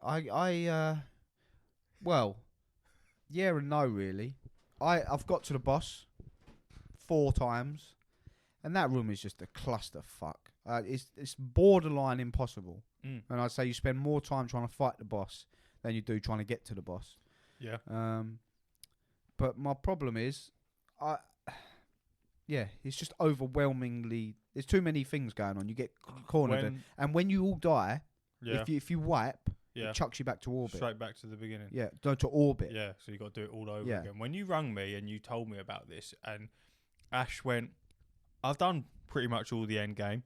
Well, yeah and no really. I've got to the boss 4 times, and that room is just a clusterfuck. It's borderline impossible. And I'd say you spend more time trying to fight the boss than you do trying to get to the boss. Yeah. But my problem is, it's just overwhelmingly. There's too many things going on. You get cornered, and when you all die, if you wipe, it chucks you back to orbit. Straight back to the beginning. Yeah, go to orbit. Yeah, so you got to do it all over again. When you rang me and you told me about this, and Ash went, I've done pretty much all the end game,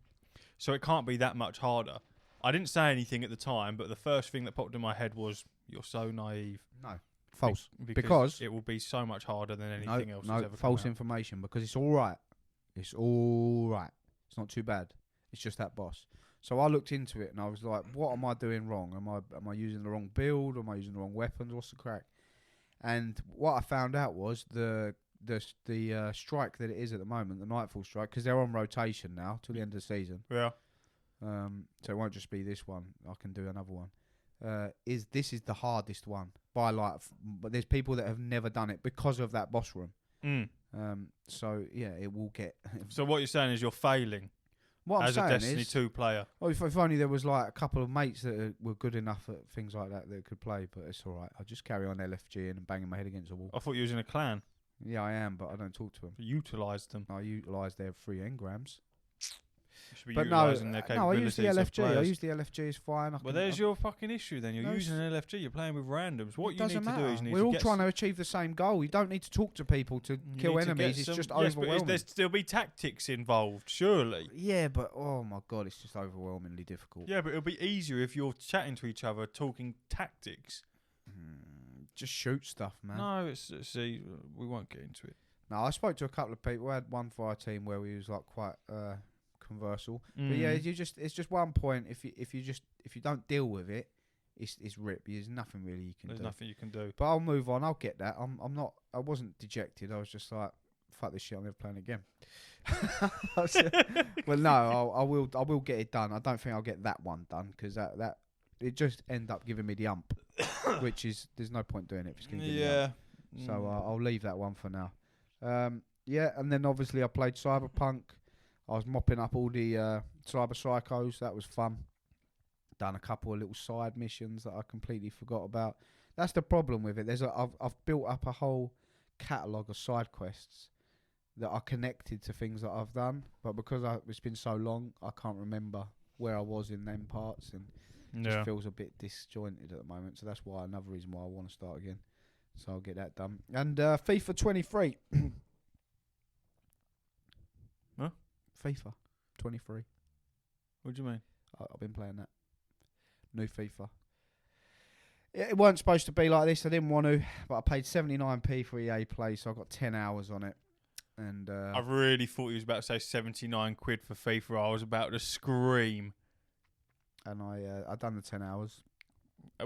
so it can't be that much harder. I didn't say anything at the time, but the first thing that popped in my head was, "You're so naive." No, false. Because it will be so much harder than anything else. No, that's ever false come out. information. Because it's all right. It's all right. It's not too bad. It's just that boss. So I looked into it and I was like, "What am I doing wrong? Am I using the wrong build? Am I using the wrong weapons? What's the crack?" And what I found out was the strike that it is at the moment, the Nightfall strike, because they're on rotation now till the end of the season. Yeah. So it won't just be this one. I can do another one. This is the hardest one by but there's people that have never done it because of that boss room. So yeah, it will get. So what you're saying is you're failing What I'm as a saying Destiny is, 2 player. well, if only there was like a couple of mates that were good enough at things like that could play, but it's all right. I'll just carry on LFG and banging my head against the wall. I thought you was in a clan. Yeah, I am, but I don't talk to them. Utilise them. I utilise their free engrams. You should be But no, utilising their I use capabilities the of LFG. I players. use the LFG. It's fine. Well, there's your fucking issue then. You're No, using an LFG. You're playing with randoms. What It you need doesn't to matter. do is you need We're to all get trying to achieve the same goal. You don't need to talk to people to kill enemies. It's just overwhelming. But there'll be tactics involved, surely. Yeah, but oh my god, it's just overwhelmingly difficult. Yeah, but it'll be easier if you're chatting to each other, talking tactics. Just shoot stuff, man. No, see, we won't get into it. No, I spoke to a couple of people. We had one for our team where we was like quite conversal. But yeah, it's just one point. If you don't deal with it, it's rip. There's nothing really you can do. There's nothing you can do. But I'll move on. I'll get that. I wasn't dejected. I was just like, fuck this shit. I'm never playing again. Well, no, I will get it done. I don't think I'll get that one done because that it just end up giving me the ump, which is there's no point doing it if it's gonna give me the ump. So I'll leave that one for now. Yeah, and then obviously I played Cyberpunk. I was mopping up all the Cyber Psychos. That was fun. Done a couple of little side missions that I completely forgot about. That's the problem with it. I've built up a whole catalogue of side quests that are connected to things that I've done, but because it's been so long, I can't remember where I was in them parts, and it just feels a bit disjointed at the moment. So that's why another reason why I want to start again. So I'll get that done. And FIFA 23. Huh? FIFA 23. What do you mean? I've been playing that. New FIFA. It weren't supposed to be like this. I didn't want to, but I paid 79p for EA Play, so I got 10 hours on it. And I really thought you was about to say 79 quid for FIFA. I was about to scream. And I done the 10 hours.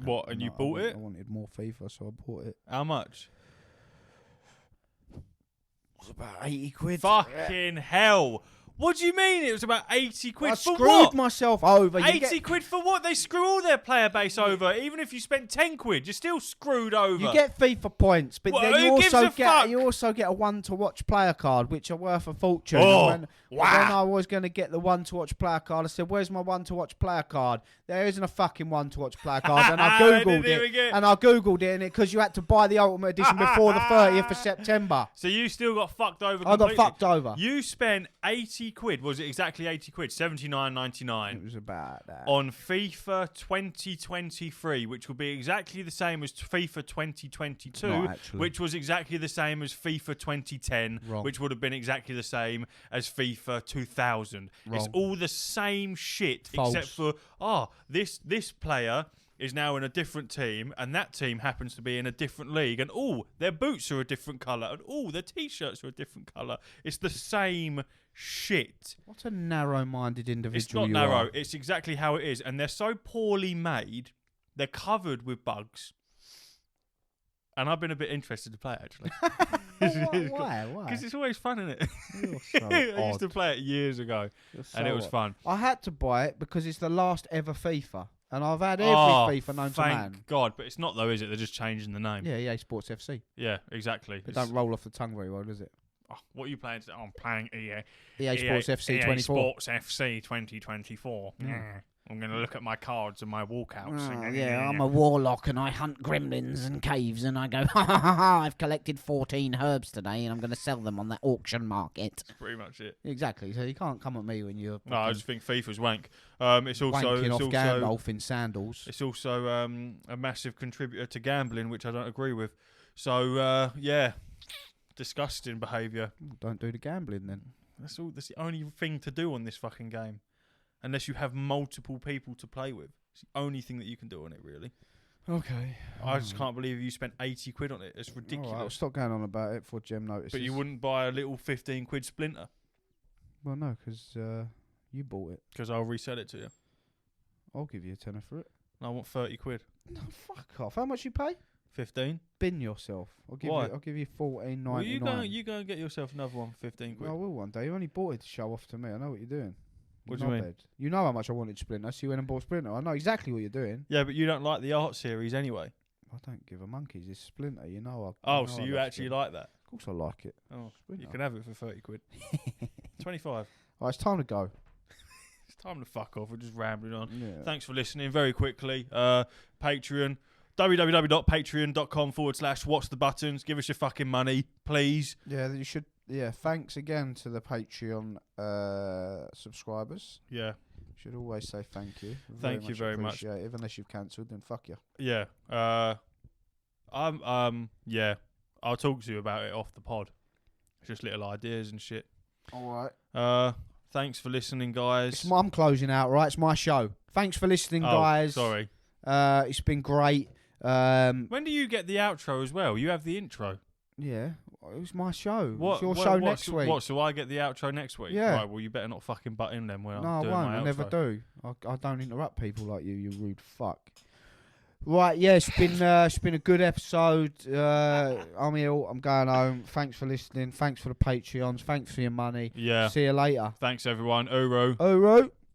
What? And you bought it? I wanted more FIFA, so I bought it. How much? It was about 80 quid. Fucking hell. What do you mean it was about 80 quid I for screwed what? myself over. 80 quid for what? They screw all their player base over. Even if you spent 10 quid, you're still screwed over. You get FIFA points, but Well, then who gives a fuck? you also get a one-to-watch player card, which are worth a fortune. Oh, and when I was going to get the one-to-watch player card, I said, "Where's my one-to-watch player card?" There isn't a fucking one-to-watch player card, and I googled it, and because you had to buy the Ultimate Edition before the 30th of September. So you still got fucked over I completely. got fucked over. You spent 80 quid. Was it exactly 80 quid? It 79.99 was about that. on FIFA 2023, which will be exactly the same as FIFA 2022, Not actually. which was exactly the same as FIFA 2010, Wrong. which would have been exactly the same as FIFA 2000. It's Wrong. all the same shit, False. except for this player is now in a different team, and that team happens to be in a different league, and their boots are a different colour, and their t-shirts are a different colour. It's the same shit. What a narrow-minded individual It's not you narrow. are. It's exactly how it is, and they're so poorly made. They're covered with bugs, and I've been a bit interested to play it actually. Why? Because it's always fun, isn't it? You're so I used to odd. play it years ago, and it was fun. I had to buy it because it's the last ever FIFA, and I've had every FIFA known to man. Thank God, but it's not though, is it? They're just changing the name. Yeah, EA Sports FC. Yeah, exactly. It don't roll off the tongue very well, does it? What are you playing today? I'm playing EA Sports FC 24. Sports FC 2024. I'm going to look at my cards and my walkouts. Yeah, I'm a warlock and I hunt gremlins and caves and I go, ha ha ha ha, I've collected 14 herbs today and I'm going to sell them on that auction market. That's pretty much it. Exactly, so you can't come at me when you're No, I just think FIFA's wank. It's also wanking off Gandalf in sandals. It's also a massive contributor to gambling, which I don't agree with. So yeah, disgusting behaviour. Don't do the gambling then. That's the only thing to do on this fucking game. unless you have multiple people to play with. It's the only thing that you can do on it, really. Okay. I just can't believe you spent 80 quid on it. It's ridiculous. All right, I'll stop going on about it for Gem notices. But you wouldn't buy a little 15 quid Splinter? Well, no, because you bought it. Because I'll resell it to you. I'll give you a tenner for it. I want 30 quid. No, fuck off. How much you pay? 15. Bin yourself. Why? I'll give you 14.99. Well, you go and get yourself another one for 15 quid. I will one day. You only bought it to show off to me. I know what you're doing. What do you mean? You know how much I wanted Splinter, so you went and bought Splinter. I know exactly what you're doing. Yeah, but you don't like the art series anyway. I don't give a monkey's. It's Splinter. You know. So you actually like that? Of course I like it. Oh, Splinter. you can have it for 30 quid. 25. All right, it's time to go. It's time to fuck off. We're just rambling on. Yeah. Thanks for listening. Very quickly, Patreon, www.patreon.com/watch the buttons. Give us your fucking money, please. Yeah, you should. Yeah, thanks again to the Patreon subscribers. Yeah. Should always say thank you. Thank you very much. Unless you've cancelled, then fuck you. Yeah. Yeah. I'll talk to you about it off the pod. It's just little ideas and shit. All right. Thanks for listening, guys. I'm closing out, right? It's my show. Thanks for listening, guys. Sorry. It's been great. When do you get the outro as well? You have the intro. Yeah, it was my show. What, it's your show next week. What? So I get the outro next week? Yeah. Right. Well, you better not fucking butt in then when No, I'm doing I won't. my outro. I never do. I don't interrupt people like you. You rude fuck. Right. Yeah. It's been a good episode. I'm ill. I'm going home. Thanks for listening. Thanks for the Patreons. Thanks for your money. Yeah. See you later. Thanks everyone. Oro. Oro.